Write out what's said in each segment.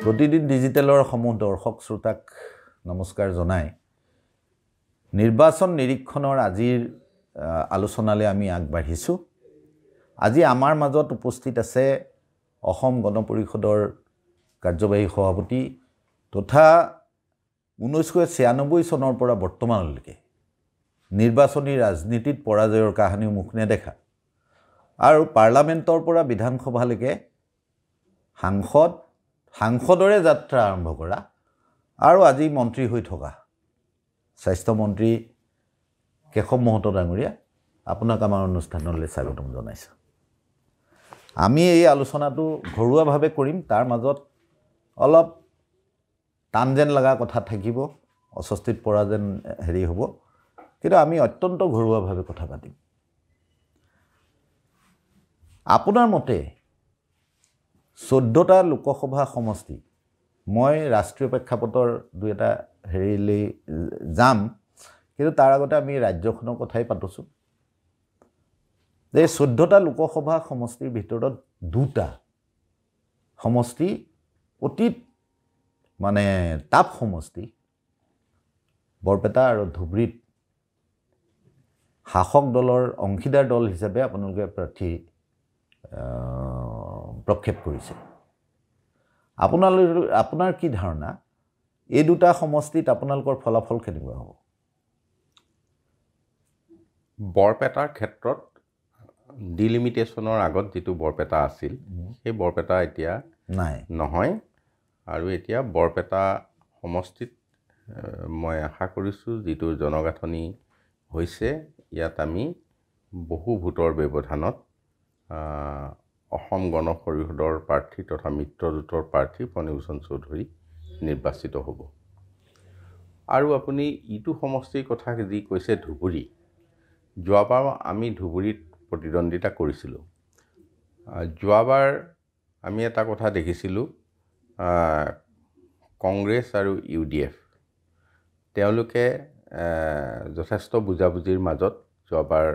প্ৰতিদিন ডিজিটেলৰ সমূহ দৰ্শক শ্ৰোতাক নমস্কাৰ জনাই নিৰ্বাচন নিৰীক্ষণৰ আজিৰ আলোচনালৈ আমি আগবাঢ়িছো। আজি আমাৰ মাজত উপস্থিত আছে অসম গণ পৰিষদৰ কাৰ্যবাহী সভাপতি তথা 1996 চনৰ পৰা বৰ্তমানলৈকে নিৰ্বাচনী ৰাজনীতিত পৰাজয়ৰ কাহিনী মুখ নেদেখা আৰু পাৰ্লামেণ্টৰ পৰা বিধানসভালৈকে সাংসদৰে যাত্ৰা আৰম্ভ কৰা আৰু আজি মন্ত্ৰী হৈ থকা স্বাস্থ্য মন্ত্ৰী কেশৱ মহন্ত ডাঙৰীয়া, আপোনাক আমাৰ অনুষ্ঠানলৈ স্বাগতম জনাইছোঁ। আমি এই আলোচনাটো ঘৰুৱাভাৱে কৰিম, তাৰ মাজত অলপ টান যেন লগা কথা থাকিব, অস্বস্তিত পৰা যেন হ'ব, কিন্তু আমি অত্যন্ত ঘৰুৱাভাৱে কথা পাতিম। আপোনাৰ মতে 14টা লোকসভা সমষ্টি, মই ৰাষ্ট্ৰীয় প্ৰেক্ষাপটৰ দুই এটা হেৰিলৈ যাম, কিন্তু তাৰ আগতে আমি ৰাজ্যখনৰ কথাই পাতোছোঁ। যে 14টা লোকসভা সমষ্টিৰ ভিতৰত দুটা সমষ্টি অতি মানে টাপ সমষ্টি, বৰপেটা আৰু ধুবুৰীত শাসক দলৰ অংশীদাৰ দল হিচাপে আপোনালোকে প্ৰাৰ্থী প্ৰক্ষেপ কৰিছে। আপোনাৰ কি ধাৰণা, এই দুটা সমষ্টিত আপোনালোকৰ ফলাফল কেনেকুৱা হ'ব? বৰপেটাৰ ক্ষেত্ৰত ডিলিমিটেশ্যনৰ আগত যিটো বৰপেটা আছিল, সেই বৰপেটা এতিয়া নহয়, আৰু এতিয়া বৰপেটা সমষ্টিত মই আশা কৰিছোঁ যিটো জনগাঁথনি হৈছে, ইয়াত আমি বহু ভোটৰ ব্যৱধানত অসম গণ পৰিষদৰ প্ৰাৰ্থী তথা মিত্ৰজোঁটৰ প্ৰাৰ্থী ফণীভূষণ চৌধুৰী নিৰ্বাচিত হ'ব। আৰু আপুনি ইটো সমষ্টিৰ কথা যি কৈছে ধুবুৰী, যোৱাবাৰ আমি ধুবুৰীত প্ৰতিদ্বন্দ্বিতা কৰিছিলোঁ। যোৱাবাৰ আমি এটা কথা দেখিছিলোঁ, কংগ্ৰেছ আৰু UDF তেওঁলোকে যথেষ্ট বুজাবুজিৰ মাজত যোৱাবাৰ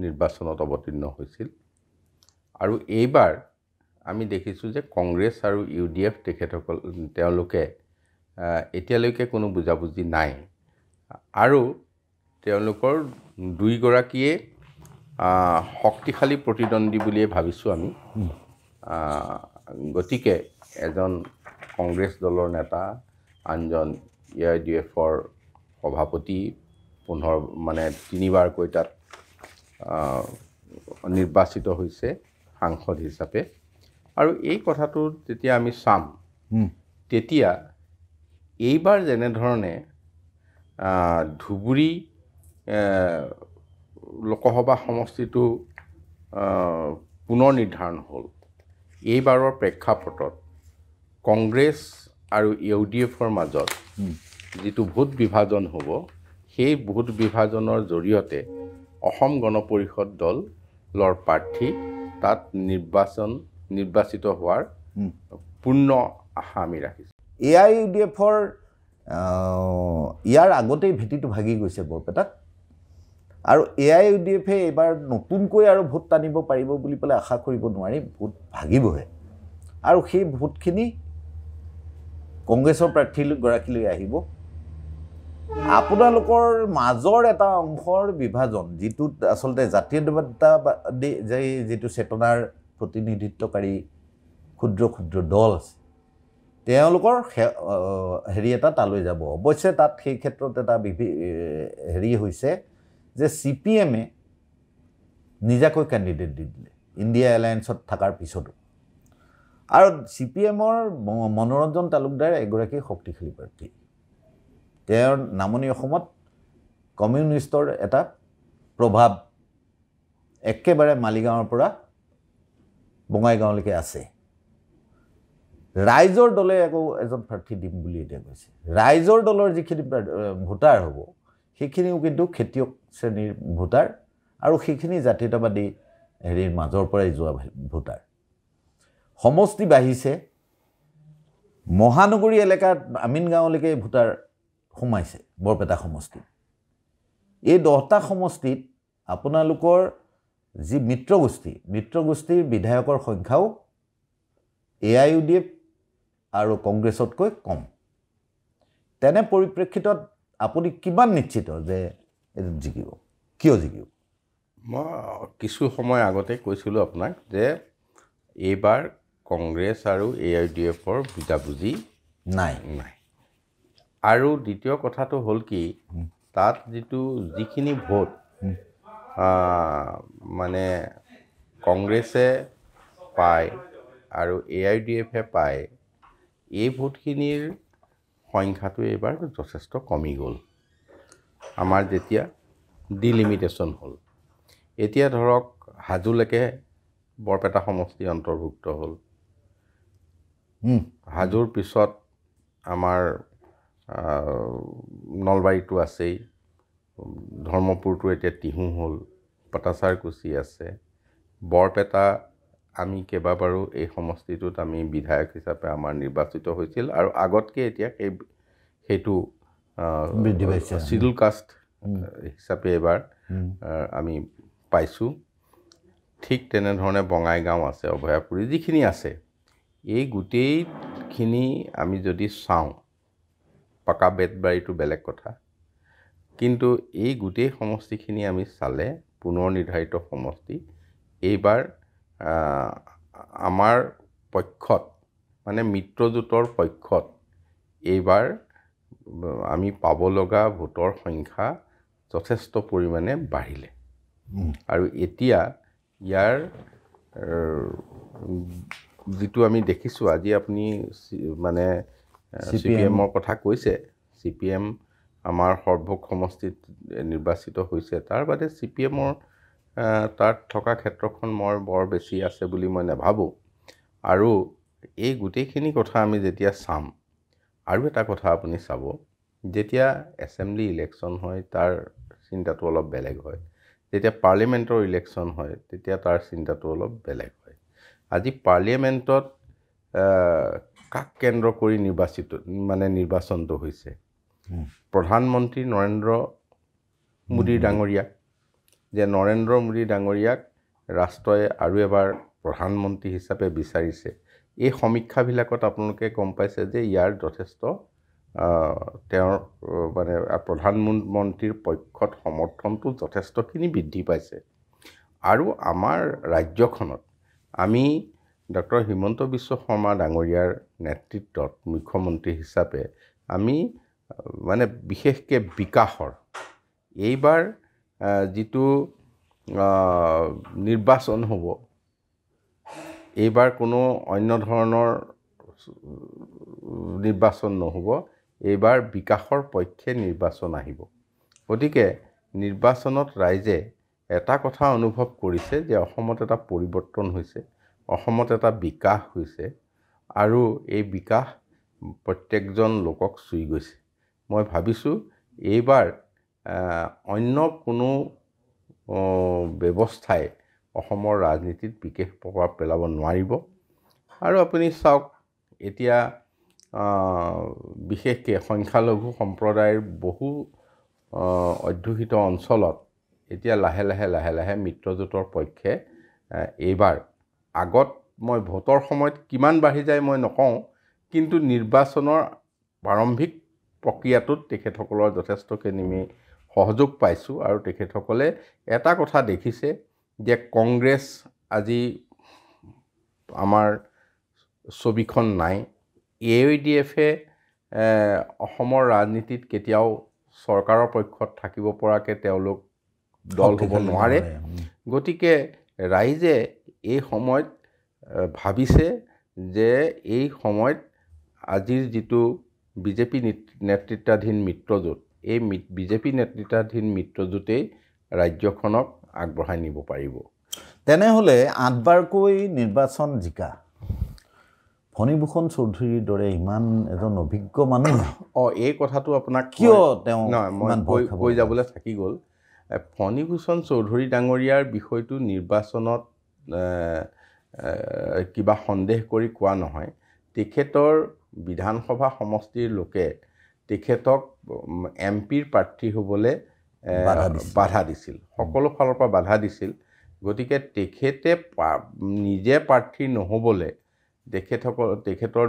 নিৰ্বাচনত অৱতীৰ্ণ হৈছিল, আৰু এইবাৰ আমি দেখিছোঁ যে কংগ্ৰেছ আৰু UDF তেওঁলোকে এতিয়ালৈকে কোনো বুজাবুজি নাই, আৰু তেওঁলোকৰ দুইগৰাকীয়ে শক্তিশালী প্ৰতিদ্বন্দ্বী বুলিয়ে ভাবিছোঁ আমি। গতিকে এজন কংগ্ৰেছ দলৰ নেতা, আনজন UDFৰ সভাপতি, 3বাৰকৈ তাত নিৰ্বাচিত হৈছে সাংসদ হিচাপে। আৰু এই কথাটো যেতিয়া আমি চাম, তেতিয়া এইবাৰ যেনেধৰণে ধুবুৰী লোকসভা সমষ্টিটো পুনৰ নিৰ্ধাৰণ হ'ল, এইবাৰৰ প্ৰেক্ষাপটত কংগ্ৰেছ আৰু UDFৰ মাজত যিটো ভোট বিভাজন হ'ব, সেই ভোট বিভাজনৰ জৰিয়তে অসম গণ পৰিষদ দলৰ প্ৰাৰ্থী তাত নিৰ্বাচিত হোৱাৰ পূৰ্ণ আশা আমি ৰাখিছোঁ। AIUDFৰ ইয়াৰ আগতেই ভেটিটো ভাগি গৈছে বৰপেটাত, আৰু AIUDFে এইবাৰ নতুনকৈ আৰু ভোট টানিব পাৰিব বুলি পেলাই আশা কৰিব নোৱাৰি, ভোট ভাগিবহে, আৰু সেই ভোটখিনি কংগ্ৰেছৰ প্ৰাৰ্থীগৰাকীলৈ আহিব। আপোনালোকৰ মাজৰ এটা অংশৰ বিভাজন, যিটোত আচলতে জাতীয়তাবাদী যিটো চেতনাৰ প্ৰতিনিধিত্বকাৰী ক্ষুদ্ৰ ক্ষুদ্ৰ দল আছে, তেওঁলোকৰ এটা তালৈ যাব। অৱশ্যে তাত সেই ক্ষেত্ৰত এটা হৈছে যে CPMে নিজাকৈ কেণ্ডিডেট দি দিলে ইণ্ডিয়া এলায়েন্সত থকাৰ পিছতো, আৰু CPMৰ মনোৰঞ্জন তালুকদাৰ এগৰাকী শক্তিশালী প্ৰাৰ্থী। তেওঁৰ নামনি অসমত কমিউনিষ্টৰ এটা প্ৰভাৱ একেবাৰে মালিগাঁৱৰ পৰা বঙাইগাঁৱলৈকে আছে। ৰাইজৰ দলে আকৌ এজন প্ৰাৰ্থী দিম বুলি এতিয়া কৈছে। ৰাইজৰ দলৰ যিখিনি ভোটাৰ হ'ব, সেইখিনিও কিন্তু খেতিয়ক শ্ৰেণীৰ ভোটাৰ, আৰু সেইখিনি জাতীয়তাবাদী মাজৰ পৰাই যোৱা ভোটাৰ। সমষ্টি বাঢ়িছে, মহানগৰী এলেকাত আমিনগাঁৱলৈকে ভোটাৰ সোমাইছে বৰপেটা সমষ্টিত। এই 10টা সমষ্টিত আপোনালোকৰ যি মিত্ৰগোষ্ঠীৰ বিধায়কৰ সংখ্যাও AIUDF আৰু কংগ্ৰেছতকৈ কম তেনে পৰিপ্ৰেক্ষিতত আপুনি কিমান নিশ্চিত যে এইটো জিকিব কিয় জিকিব মই কিছু সময় আগতে কৈছিলোঁ আপোনাক যে এইবাৰ কংগ্ৰেছ আৰু AIUDFৰ বুজাবুজি নাই আৰু দ্বিতীয় কথাটো হ'ল কি তাত যিখিনি ভোট মানে কংগ্ৰেছে পায় আৰু AIUDFে পায় এই ভোটখিনিৰ সংখ্যাটো এইবাৰ যথেষ্ট কমি গ'ল আমাৰ যেতিয়া ডিলিমিটেশ্যন হ'ল এতিয়া ধৰক হাজোলৈকে বৰপেটা সমষ্টি অন্তৰ্ভুক্ত হ'ল হাজোৰ পিছত আমাৰ নলবাৰীটো আছেই ধৰ্মপুৰটো এতিয়া টিহু হ'ল পটাচাৰকুছি আছে বৰপেটা আমি কেইবাবাৰো এই সমষ্টিটোত আমি বিধায়ক হিচাপে আমাৰ নিৰ্বাচিত হৈছিল আৰু আগতকৈ এতিয়া সেইটো বৃদ্ধি পাইছে শিডিউল কাষ্ট হিচাপে এবাৰ আমি পাইছোঁ ঠিক তেনেধৰণে বঙাইগাঁও আছে অভয়াপুৰী যিখিনি আছে এই গোটেইখিনি আমি যদি চাওঁ পাকা বেতবাৰীটো বেলেগ কথা কিন্তু এই গোটেই সমষ্টিখিনি আমি চালে পুনৰ নিৰ্ধাৰিত সমষ্টি এইবাৰ আমাৰ পক্ষত মানে মিত্ৰজোঁটৰ পক্ষত এইবাৰ আমি পাব লগা ভোটৰ সংখ্যা যথেষ্ট পৰিমাণে বাঢ়িলে আৰু এতিয়া ইয়াৰ যিটো আমি দেখিছোঁ আজি আপুনি মানে CPMৰ কথা কৈছে CPM আমাৰ সৰ্বভোগ সমষ্টিত নিৰ্বাচিত হৈছে তাৰ বাদে CPMৰ তাত থকা ক্ষেত্ৰখন মই বৰ বেছি আছে বুলি মই নাভাবোঁ আৰু এই গোটেইখিনি কথা আমি যেতিয়া চাম আৰু এটা কথা আপুনি চাব যেতিয়া এছেম্বলি ইলেকশ্যন হয় তাৰ চিন্তাটো অলপ বেলেগ হয় যেতিয়া পাৰ্লিমেণ্টৰ ইলেকশ্যন হয় তেতিয়া তাৰ চিন্তাটো অলপ বেলেগ হয় আজি পাৰ্লিমেণ্টত কাক কেন্দ্ৰ কৰি নিৰ্বাচনটো হৈছে প্ৰধানমন্ত্ৰী নৰেন্দ্ৰ মোদী ডাঙৰীয়াক যে নৰেন্দ্ৰ মোদী ডাঙৰীয়াক ৰাষ্ট্ৰই আৰু এবাৰ প্ৰধানমন্ত্ৰী হিচাপে বিচাৰিছে এই সমীক্ষাবিলাকত আপোনালোকে গম পাইছে যে ইয়াৰ যথেষ্ট তেওঁৰ মানে প্ৰধানমন্ত্ৰীৰ পক্ষত সমৰ্থনটো যথেষ্টখিনি বৃদ্ধি পাইছে আৰু আমাৰ ৰাজ্যখনত আমি ডক্টৰ হিমন্ত বিশ্ব শৰ্মা ডাঙৰীয়াৰ নেতৃত্বত মুখ্যমন্ত্ৰী হিচাপে আমি মানে বিশেষকৈ বিকাশৰ এইবাৰ যিটো নিৰ্বাচন হ'ব এইবাৰ কোনো অন্য ধৰণৰ নিৰ্বাচন নহ'ব এইবাৰ বিকাশৰ পক্ষে নিৰ্বাচন আহিব গতিকে নিৰ্বাচনত ৰাইজে এটা কথা অনুভৱ কৰিছে যে অসমত এটা পৰিৱৰ্তন হৈছে অসমত এটা বিকাশ হৈছে আৰু এই বিকাশ প্ৰত্যেকজন লোকক চুই গৈছে মই ভাবিছোঁ এইবাৰ অন্য কোনো ব্যৱস্থাই অসমৰ ৰাজনীতিত বিশেষ প্ৰভাৱ পেলাব নোৱাৰিব আৰু আপুনি চাওক এতিয়া বিশেষকৈ সংখ্যালঘু সম্প্ৰদায়ৰ বহু অধ্যুষিত অঞ্চলত এতিয়া লাহে লাহে মিত্ৰজোঁটৰ পক্ষে এইবাৰ আগত মই ভোটৰ সময়ত কিমান বাঢ়ি যায় মই নকওঁ কিন্তু নিৰ্বাচনৰ প্ৰাৰম্ভিক প্ৰক্ৰিয়াটোত তেখেতসকলৰ যথেষ্টখিনি সহযোগ পাইছোঁ আৰু তেখেতসকলে এটা কথা দেখিছে যে কংগ্ৰেছ আজি আমাৰ ছবিখন নাই AIUDFে অসমৰ ৰাজনীতিত কেতিয়াও চৰকাৰৰ পক্ষত থাকিব পৰাকৈ তেওঁলোক দল হ'ব নোৱাৰে গতিকে ৰাইজে এই সময়ত ভাবিছে যে এই সময়ত আজিৰ যিটো বিজেপি নেতৃত্বাধীন মিত্ৰজোঁট এই বিজেপি নেতৃত্বাধীন মিত্ৰজোঁটেই ৰাজ্যখনক আগবঢ়াই নিব পাৰিব তেনেহ'লে 8বাৰকৈ নিৰ্বাচন জিকা ফণীভূষণ চৌধুৰীৰ দৰে ইমান এজন অভিজ্ঞ মানুহ এই কথাটো আপোনাক কিয় তেওঁ মই কৈ যাবলৈ থাকি গ'ল ফণীভূষণ চৌধুৰী ডাঙৰীয়াৰ বিষয়টো নিৰ্বাচনত কিবা সন্দেহ কৰি কোৱা নহয় তেখেতৰ বিধানসভা সমষ্টিৰ লোকে তেখেতক MPৰ প্ৰাৰ্থী হ'বলৈ বাধা দিছিল সকলো ফালৰ পৰা বাধা দিছিল গতিকে তেখেতে নিজে প্ৰাৰ্থী নহ'বলৈ তেখেতৰ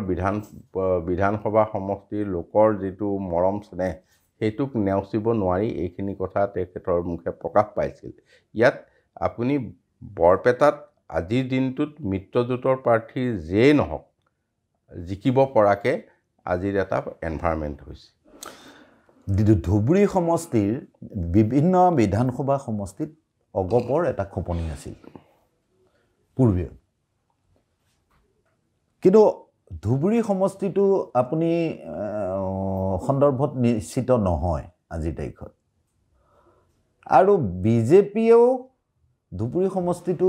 বিধানসভা সমষ্টিৰ লোকৰ যিটো মৰম স্নেহ সেইটোক নেওচিব নোৱাৰি এইখিনি কথা তেখেতৰ মুখে প্ৰকাশ পাইছিল। ইয়াত আপুনি বৰপেটাত আজিৰ দিনটোত মিত্ৰজোঁটৰ প্ৰাৰ্থী যেই নহওক জিকিব পৰাকৈ আজিৰ এটা এনভাইৰনমেণ্ট হৈছে। ধুবুৰী সমষ্টিৰ বিভিন্ন বিধানসভা সমষ্টিত অগপৰ এটা খোপনি আছিল পূৰ্বে, কিন্তু ধুবুৰী সমষ্টিটো আপুনি সন্দৰ্ভত নিশ্চিত নহয় আজিৰ তাৰিখত। আৰু বিজেপিয়েও ধুবুৰী সমষ্টিটো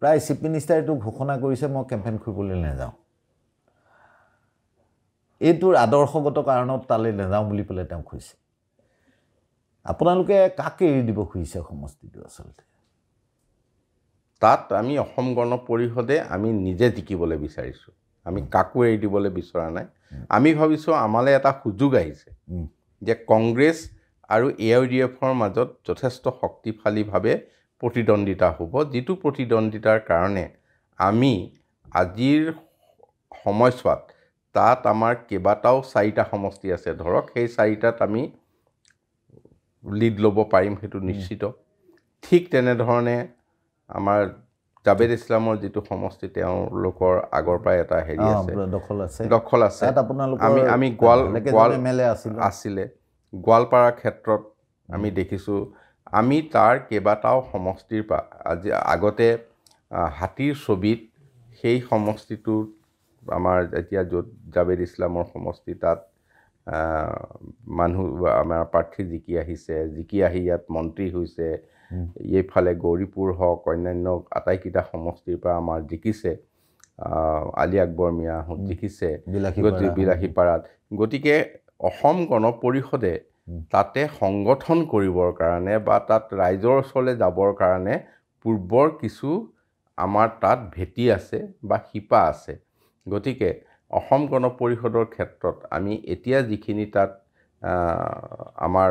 প্ৰায় চিফ মিনিষ্টাৰেটো ঘোষণা কৰিছে মই কেম্পেইন কৰিবলৈ নাযাওঁ, এইটোৰ আদৰ্শগত কাৰণত তালৈ নাযাওঁ বুলি পেলাই তেওঁ কৈছে। আপোনালোকে কাকে এৰি দিব খুজিছে সমষ্টিটো? আচলতে তাত আমি অসম গণ পৰিষদে আমি নিজে জিকিবলৈ বিচাৰিছোঁ, আমি কাকো এৰি দিবলৈ বিচৰা নাই। আমি ভাবিছোঁ আমালৈ এটা সুযোগ আহিছে যে কংগ্ৰেছ আৰু AIUDFৰ মাজত যথেষ্ট শক্তিশালীভাৱে প্ৰতিদ্বন্দ্বিতা হ'ব, যিটো প্ৰতিদ্বন্দ্বিতাৰ কাৰণে আমি আজিৰ সময়ছোৱাত তাত আমাৰ কেইবাটাও 4টা সমষ্টি আছে ধৰক, সেই 4টাত আমি লিড ল'ব পাৰিম সেইটো নিশ্চিত। ঠিক তেনেধৰণে আমাৰ জাবেদ ইছলামৰ যিটো সমষ্টি তেওঁলোকৰ আগৰ পৰাই এটা হেৰি আছে, দখল আছে। আমি আছিলে গোৱালপাৰাৰ ক্ষেত্ৰত আমি দেখিছোঁ, আমি তাৰ কেইবাটাও সমষ্টিৰ পৰা আজি আগতে হাতীৰ ছবিত সেই সমষ্টিটোৰ আমাৰ এতিয়া য'ত জাবেদ ইছলামৰ সমষ্টি তাত মানুহ আমাৰ প্ৰাৰ্থী জিকি আহি ইয়াত মন্ত্ৰী হৈছে। এইফালে গৌৰীপুৰ হওক অন্যান্য আটাইকেইটা সমষ্টিৰ পৰা আমাৰ জিকিছে, আলি আকবৰ মিয়াহঁত জিকিছে বিলাসীপাৰাত। গতিকে অসম গণ পৰিষদে তাতে সংগঠন কৰিবৰ কাৰণে বা তাত ৰাইজৰ ওচৰলৈ যাবৰ কাৰণে পূৰ্বৰ কিছু আমাৰ তাত ভেটি আছে বা শিপা আছে। গতিকে অসম গণ পৰিষদৰ ক্ষেত্ৰত আমি এতিয়া যিখিনি তাত আমাৰ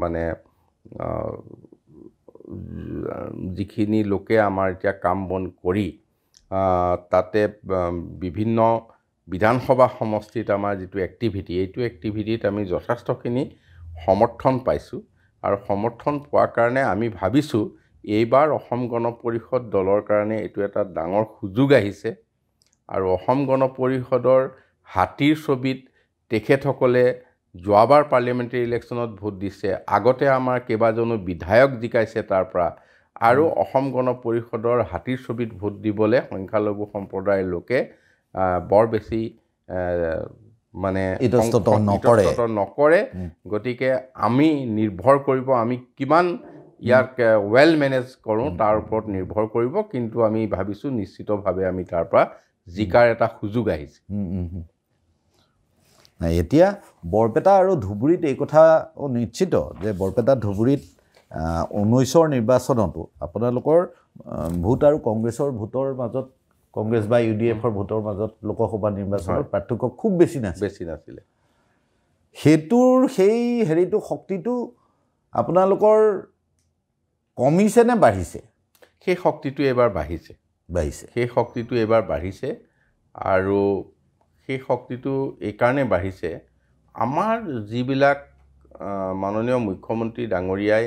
মানে যিখিনি লোকে আমাৰ এতিয়া কাম বন কৰি তাতে বিভিন্ন বিধানসভা সমষ্টিত আমাৰ যিটো এক্টিভিটি, এইটো এক্টিভিটিত আমি যথেষ্টখিনি সমৰ্থন পাইছোঁ। আৰু সমৰ্থন পোৱাৰ কাৰণে আমি ভাবিছোঁ এইবাৰ অসম গণ পৰিষদ দলৰ কাৰণে এইটো এটা ডাঙৰ সুযোগ আহিছে। আৰু অসম গণ পৰিষদৰ হাতীৰ ছবিত তেখেতসকলে যোৱাবাৰ পাৰ্লিয়ামেণ্টাৰী ইলেকশ্যনত ভোট দিছে, আগতে আমাৰ কেইবাজনো বিধায়ক জিকাইছে তাৰ পৰা। আৰু অসম গণ পৰিষদৰ হাতীৰ ছবিত ভোট দিবলৈ সংখ্যালঘু সম্প্ৰদায়ৰ লোকে বৰ বেছি মানে ইতস্তত নকৰে। গতিকে আমি নিৰ্ভৰ কৰিব, আমি কিমান ইয়াক ৱেল মেনেজ কৰোঁ তাৰ ওপৰত নিৰ্ভৰ কৰিব। কিন্তু আমি ভাবিছোঁ নিশ্চিতভাৱে আমি তাৰ পৰা জিকাৰ এটা সুযোগ আহিছে। এতিয়া বৰপেটা আৰু ধুবুৰীত এই কথা নিশ্চিত যে বৰপেটা ধুবুৰীত 19ৰ নিৰ্বাচনতো আপোনালোকৰ ভোট আৰু কংগ্ৰেছৰ ভোটৰ মাজত, কংগ্ৰেছ বা UDFৰ ভোটৰ মাজত লোকসভা নিৰ্বাচনৰ পাৰ্থক্য খুব বেছি নাছিলে। সেইটোৰ সেই হেৰিটো শক্তিটো আপোনালোকৰ কমিছে নে বাঢ়িছে? সেই শক্তিটো এইবাৰ বাঢ়িছে। সেই শক্তিটো এইবাৰ বাঢ়িছে। আৰু সেই শক্তিটো এইকাৰণে বাঢ়িছে, আমাৰ যিবিলাক মাননীয় মুখ্যমন্ত্ৰী ডাঙৰীয়াই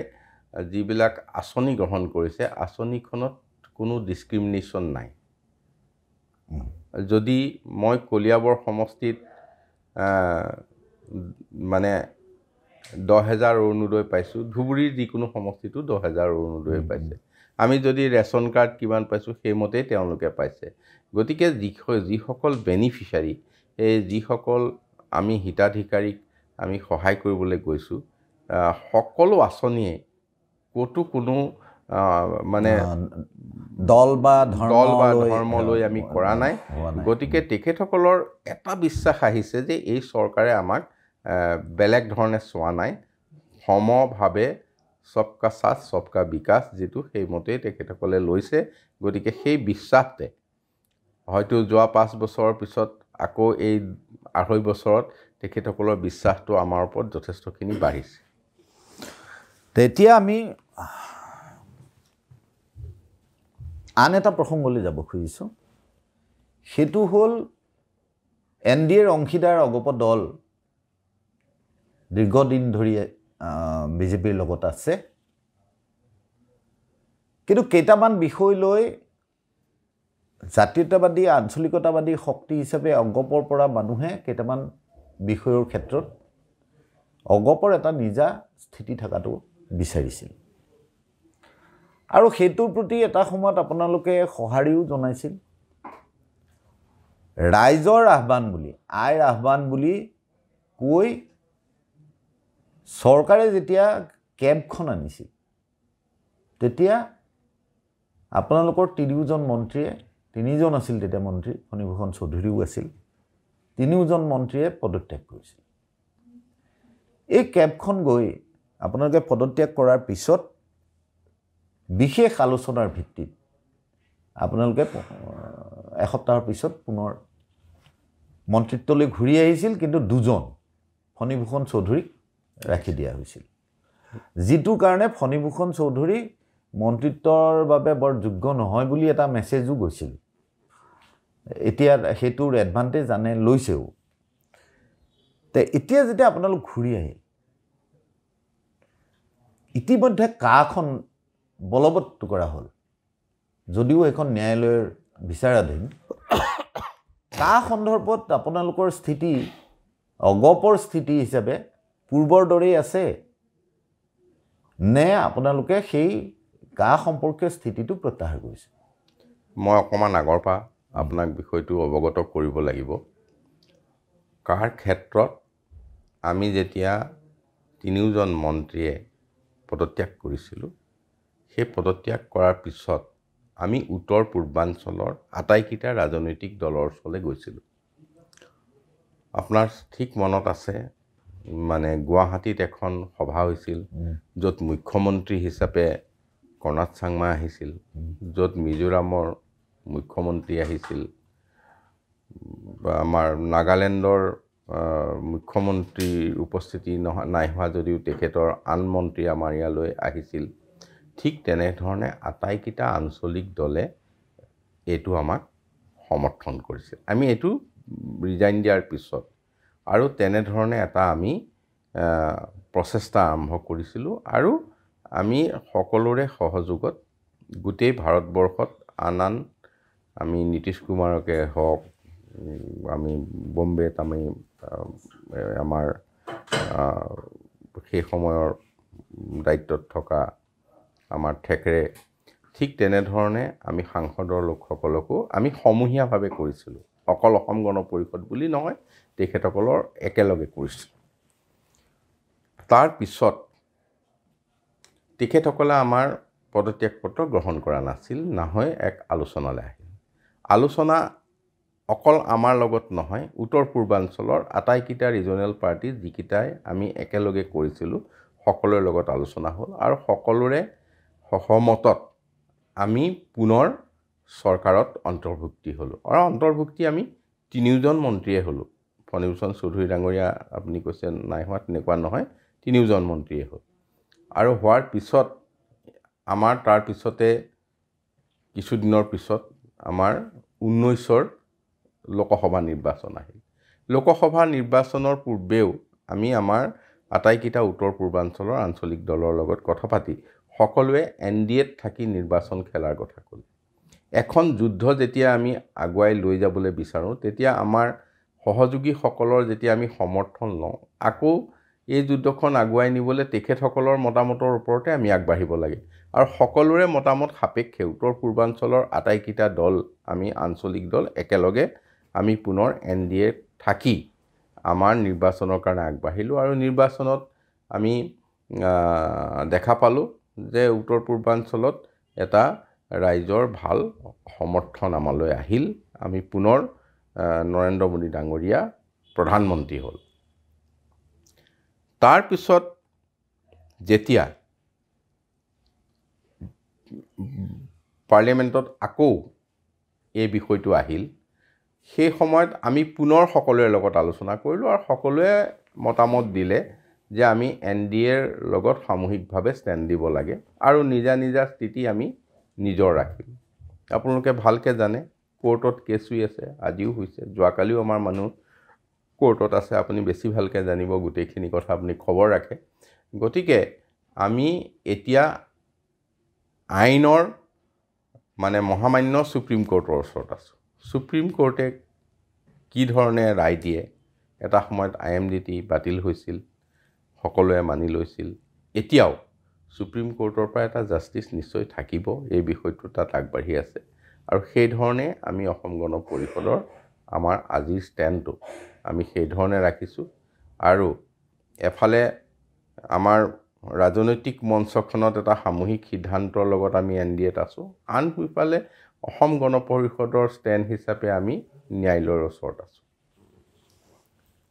যিবিলাক আঁচনি গ্ৰহণ কৰিছে, আঁচনিখনত কোনো ডিছক্ৰিমিনেশ্যন নাই। যদি মই কলিয়াবৰ সমষ্টিত মানে 10,000 অৰুণোদয় পাইছোঁ, ধুবুৰীৰ যিকোনো সমষ্টিটো 10,000 অৰুণোদয় পাইছে। আমি যদি ৰেচন কাৰ্ড কিমান পাইছোঁ সেইমতেই তেওঁলোকে পাইছে। গতিকে যিসকল বেনিফিচিয়াৰী, এই যিসকল আমি হিতাধিকাৰীক আমি সহায় কৰিবলৈ গৈছোঁ, সকলো আঁচনিয়ে ক'তো কোনো মানে দল বা ধৰ্ম লৈ আমি কৰা নাই। গতিকে তেখেতসকলৰ এটা বিশ্বাস আহিছে যে এই চৰকাৰে আমাক বেলেগ ধৰণে চোৱা নাই, সমভাৱে সবকা সাথ সবকা বিকাশ যিটো সেইমতেই তেখেতসকলে লৈছে। গতিকে সেই বিশ্বাসতে হয়তো যোৱা 5 বছৰৰ পিছত আকৌ এই 2.5 বছৰত তেখেতসকলৰ বিশ্বাসটো আমাৰ ওপৰত যথেষ্টখিনি বাঢ়িছে। তেতিয়া আমি আন এটা প্ৰসংগলৈ যাব খুজিছোঁ সেইটো হ'ল NDAৰ অংশীদাৰ অগপ দল দীৰ্ঘদিন ধৰি বিজেপিৰ লগত আছে কিন্তু কেইটামান বিষয় লৈ জাতীয়তাবাদী আঞ্চলিকতাবাদী শক্তি হিচাপে অগপৰ পৰা মানুহে কেইটামান বিষয়ৰ ক্ষেত্ৰত অগপৰ এটা নিজা স্থিতি থকাটো বিচাৰিছিল আৰু সেইটোৰ প্ৰতি এটা সময়ত আপোনালোকে সঁহাৰিও জনাইছিল ৰাইজৰ আহ্বান বুলি আইৰ আহ্বান বুলি কৈ চৰকাৰে যেতিয়া কেবখন আনিছিল তেতিয়া আপোনালোকৰ তিনিওজন মন্ত্ৰীয়ে তিনিজন আছিল তেতিয়া মন্ত্ৰী ফণীভূষণ চৌধুৰীও আছিল তিনিওজন মন্ত্ৰীয়ে পদত্যাগ কৰিছিল এই কেবখন গৈ আপোনালোকে পদত্যাগ কৰাৰ পিছত বিশেষ আলোচনাৰ ভিত্তিত আপোনালোকে এসপ্তাহৰ পিছত পুনৰ মন্ত্ৰিত্বলৈ ঘূৰি আহিছিল কিন্তু দুজন ফণীভূষণ চৌধুৰীক ৰাখি দিয়া হৈছিল যিটো কাৰণে ফণীভূষণ চৌধুৰী মন্ত্ৰিত্বৰ বাবে বৰ যোগ্য নহয় বুলি এটা মেছেজো গৈছিল এতিয়া হেতুৰ এডভান্টেজ জানে লৈছেও তে এতিয়া যেতিয়া আপোনালোক ঘূৰি আহিল ইতিমধ্যে কাখন বলবৎ কৰা হ'ল যদিও এখন ন্যায়ালয়ৰ বিচাৰাধীন কা সন্দৰ্ভত আপোনালোকৰ স্থিতি অগপৰ স্থিতি হিচাপে পূৰ্বৰ দৰেই আছে নে আপোনালোকে সেই কা সম্পৰ্কীয় স্থিতিটো প্ৰত্যাহাৰ কৰিছে মই অকমান আগৰ পৰা আপোনাক বিষয়টো অৱগত কৰিব লাগিব কাৰ ক্ষেত্ৰত আমি যেতিয়া তিনিওজন মন্ত্ৰীয়ে পদত্যাগ কৰিছিলোঁ সেই পদত্যাগ কৰাৰ পিছত আমি উত্তৰ পূৰ্বাঞ্চলৰ আটাইকেইটা ৰাজনৈতিক দলৰ ওচৰলৈ গৈছিলোঁ আপোনাৰ ঠিক মনত আছে মানে গুৱাহাটীত এখন সভা হৈছিল য'ত মুখ্যমন্ত্ৰী হিচাপে কৰ্ণাড চাংমা আহিছিল য'ত মিজোৰামৰ মুখ্যমন্ত্ৰী আহিছিল আমাৰ নাগালেণ্ডৰ মুখ্যমন্ত্ৰীৰ উপস্থিতি নাই হোৱা যদিও তেখেতৰ আন মন্ত্ৰী আমাৰ ইয়ালৈ আহিছিল ঠিক তেনেধৰণে আটাইকেইটা আঞ্চলিক দলে এইটো আমাক সমৰ্থন কৰিছিল আমি এইটো ৰিজাইন দিয়াৰ পিছত আৰু তেনেধৰণে এটা আমি প্ৰচেষ্টা আৰম্ভ কৰিছিলোঁ আৰু আমি সকলোৰে সহযোগত গোটেই ভাৰতবৰ্ষত আন আমি নীতিশ কুমাৰকে হওক আমি বম্বেত আমি আমাৰ সেই সময়ৰ দায়িত্বত থকা আমাৰ ঠেকৰে ঠিক তেনেধৰণে আমি সাংসদৰ লোকসকলকো আমি সমূহীয়াভাৱে কৰিছিলোঁ অকল অসম গণ পৰিষদ বুলি নহয় তেখেতসকলৰ একেলগে কৰিছিলোঁ তাৰ পিছত তেখেতসকলে আমাৰ পদত্যাগ পত্ৰ গ্ৰহণ কৰা নাছিল নহয় এক আলোচনালৈ আহিল আলোচনা অকল আমাৰ লগত নহয় উত্তৰ পূৰ্বাঞ্চলৰ আটাইকেইটা ৰিজনেল পাৰ্টি যিকেইটাই আমি একেলগে কৰিছিলোঁ সকলোৰে লগত আলোচনা হ'ল আৰু সকলোৰে সহমতত আমি পুনৰ চৰকাৰত অন্তৰ্ভুক্তি হ'লোঁ আৰু অন্তৰ্ভুক্তি আমি তিনিওজন মন্ত্ৰীয়ে হ'লোঁ ফণীভূষণ চৌধুৰী ডাঙৰীয়া আপুনি কৈছে নাই হোৱা তেনেকুৱা নহয় তিনিওজন মন্ত্ৰীয়ে হ'ল আৰু হোৱাৰ পিছত আমাৰ তাৰ পিছতে কিছুদিনৰ পিছত আমাৰ 19ৰ লোকসভা নিৰ্বাচন আহিল লোকসভা নিৰ্বাচনৰ পূৰ্বেও আমি আমাৰ আটাইকেইটা উত্তৰ পূৰ্বাঞ্চলৰ আঞ্চলিক দলৰ লগত কথা পাতি সকলোৱে NDAত থাকি নিৰ্বাচন খেলাৰ কথা ক'লে এখন যুদ্ধ যেতিয়া আমি আগুৱাই লৈ যাবলৈ বিচাৰোঁ তেতিয়া আমাৰ সহযোগীসকলৰ যেতিয়া আমি সমৰ্থন লওঁ আকৌ এই যুদ্ধখন আগুৱাই নিবলৈ তেখেতসকলৰ মতামতৰ ওপৰতে আমি আগবাঢ়িব লাগে আৰু সকলোৰে মতামত সাপেক্ষে উত্তৰ পূৰ্বাঞ্চলৰ আটাইকেইটা দল আমি আঞ্চলিক দল একেলগে আমি পুনৰ NDAত থাকি আমাৰ নিৰ্বাচনৰ কাৰণে আগবাঢ়িলোঁ আৰু নিৰ্বাচনত আমি দেখা পালোঁ যে উত্তৰ পূৰ্বাঞ্চলত এটা ৰাইজৰ ভাল সমৰ্থন আমালৈ আহিল আমি পুনৰ নৰেন্দ্ৰ মোদী ডাঙৰীয়া প্ৰধানমন্ত্ৰী হ'ল তাৰ পিছত যেতিয়া পাৰ্লিয়ামেণ্টত আকৌ এই বিষয়টো আহিল সেই সময়ত আমি পুনৰ সকলোৰে লগত আলোচনা কৰিলোঁ আৰু সকলোৱে মতামত দিলে যে আমি NDAৰ লগত সামূহিকভাৱে ষ্টেণ্ড দিব লাগে আৰু নিজা নিজা স্থিতি আমি নিজৰ ৰাখিম আপোনালোকে ভালকৈ জানে কোৰ্টত কেছ হৈ আছে, আজিও হৈছে, যোৱাকালিও আমাৰ মানুহ কোৰ্টত আছে। আপুনি বেছি ভালকৈ জানিব গোটেইখিনি কথা, আপুনি খবৰ ৰাখে। গতিকে আমি এতিয়া আইনৰ মানে মহামান্য সুপ্ৰিম কোৰ্টৰ ওচৰত আছোঁ। সুপ্ৰিম কোৰ্টে কি ধৰণে ৰায় দিয়ে, এটা সময়ত IMDT বাতিল হৈছিল, সকলোৱে মানি লৈছিল। এতিয়াও সুপ্ৰিম কোৰ্টৰ পৰা এটা জাষ্টিচ নিশ্চয় থাকিব, এই বিষয়টো তাত আগবাঢ়ি আছে। আৰু সেই ধৰণে আমি অসম গণ পৰিষদৰ আমাৰ আজিৰ ষ্টেণ্ডটো আমি সেই ধৰণে ৰাখিছোঁ। আৰু এফালে আমাৰ ৰাজনৈতিক মঞ্চখনত এটা সামূহিক সিদ্ধান্তৰ লগত আমি NDAত আছোঁ, আনফালে অসম গণ পৰিষদৰ ষ্টেণ্ড হিচাপে আমি ন্যায়ালয়ৰ ওচৰত আছোঁ।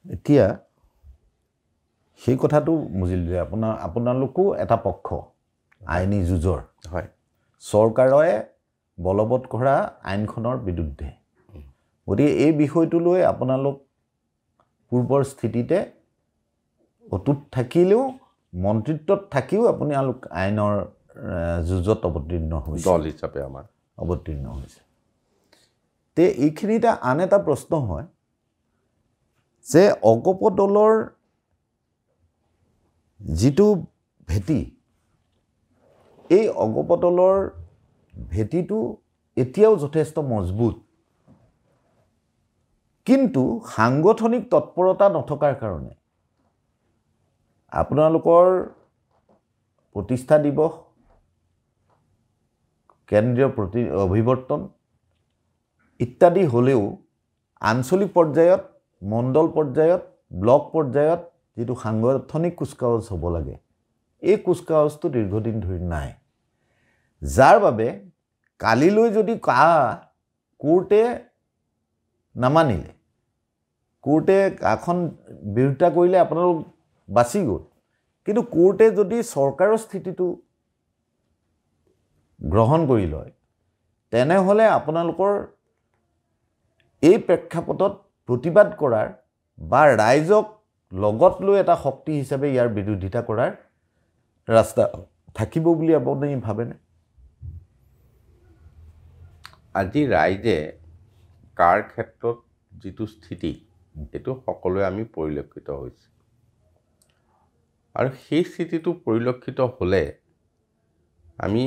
এতিয়া সেই কথাটো বুজিলোঁ যে আপোনালোকো এটা পক্ষ আইনী যুঁজৰ, হয়, চৰকাৰে বলবৎ কৰা আইনখনৰ বিৰুদ্ধে। গতিকে এই বিষয়টো লৈ আপোনালোক পূৰ্বৰ স্থিতিতে অটুট থাকিলেও মন্ত্ৰিত্বত থাকিও আপোনালোক আইনৰ যুঁজত অৱতীৰ্ণ হৈছে, দল হিচাপে আমাৰ অৱতীৰ্ণ হৈছে। তে এইখিনিতে আন এটা প্ৰশ্ন হয় যে অগপ দলৰ যিটো ভেটি, এই অগপ দলৰ ভেটিটো এতিয়াও যথেষ্ট মজবুত, কিন্তু সাংগঠনিক তৎপৰতা নথকাৰ কাৰণে আপোনালোকৰ প্ৰতিষ্ঠা দিৱস, কেন্দ্ৰীয় অভিৱৰ্তন ইত্যাদি হ'লেও আঞ্চলিক পৰ্যায়ত, মণ্ডল পৰ্যায়ত, ব্লক পৰ্যায়ত যিটো সাংগঠনিক কুচকাৱাজ হ'ব লাগে, এই কুচকাৱাজটো দীৰ্ঘদিন ধৰি নাই। যাৰ বাবে কালিলৈ যদি কোৰ্টে নামানিলে, কোৰ্টে কাখন বিৰোধিতা কৰিলে আপোনালোক বাচি গ'ল, কিন্তু কোৰ্টে যদি চৰকাৰৰ স্থিতিটো গ্ৰহণ কৰি লয়, তেনেহ'লে আপোনালোকৰ এই প্ৰেক্ষাপটত প্ৰতিবাদ কৰাৰ বা ৰাইজক লগত লৈ এটা শক্তি হিচাপে ইয়াৰ বিৰোধিতা কৰাৰ ৰাস্তা থাকিব বুলি আপুনি ভাবেনে? আজি ৰাইজে কাৰ ক্ষেত্ৰত যিটো স্থিতি, সেইটো সকলোৱে আমি পৰিলক্ষিত হৈছে। আৰু সেই স্থিতিটো পৰিলক্ষিত হ'লে আমি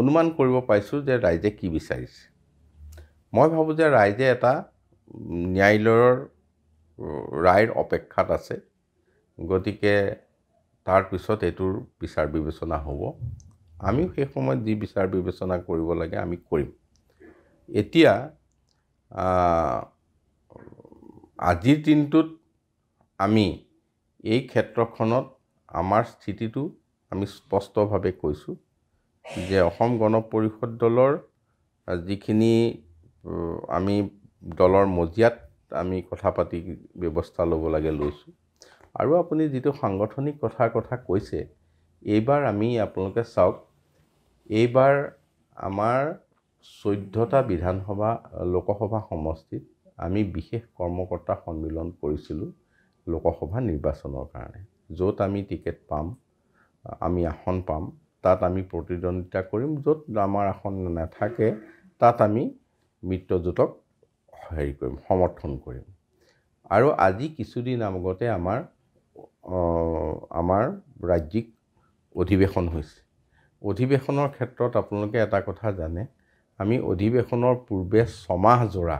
অনুমান কৰিব পাইছোঁ যে ৰাইজে কি বিচাৰিছে। মই ভাবোঁ যে ৰাইজে এটা ন্যায়ালয়ৰ ৰায়ৰ অপেক্ষাত আছে। গতিকে তাৰপিছত এইটোৰ বিচাৰ বিবেচনা হ'ব। আমিও সেই সময়ত যি বিচাৰ বিবেচনা কৰিব লাগে আমি কৰিম। এতিয়া আজিৰ দিনটোত আমি এই ক্ষেত্ৰখনত আমাৰ স্থিতিটো আমি স্পষ্টভাৱে কৈছোঁ যে অসম গণ পৰিষদ দলৰ যিখিনি আমি দলৰ মজিয়াত আমি কথা পাতি ব্যৱস্থা ল'ব লাগে লৈছোঁ। আৰু আপুনি যিটো সাংগঠনিক কথা কৈছে, এইবাৰ আমি আপোনালোকে চাওক, এইবাৰ আমাৰ 14টা বিধানসভা লোকসভা সমষ্টিত আমি বিশেষ কৰ্মকৰ্তা সন্মিলন কৰিছিলোঁ লোকসভা নিৰ্বাচনৰ কাৰণে, য'ত আমি টিকেট পাম, আমি আসন পাম, তাত আমি প্ৰতিদ্বন্দ্বিতা কৰিম। য'ত আমাৰ আসন নাথাকে তাত আমি মিত্ৰজোঁটক কৰিম, সমৰ্থন কৰিম। আৰু আজি কিছুদিন আগতে আমাৰ ৰাজ্যিক অধিৱেশন হৈছে। অধিৱেশনৰ ক্ষেত্ৰত আপোনালোকে এটা কথা জানে, আমি অধিৱেশনৰ পূৰ্বে 6 মাহ জোৰা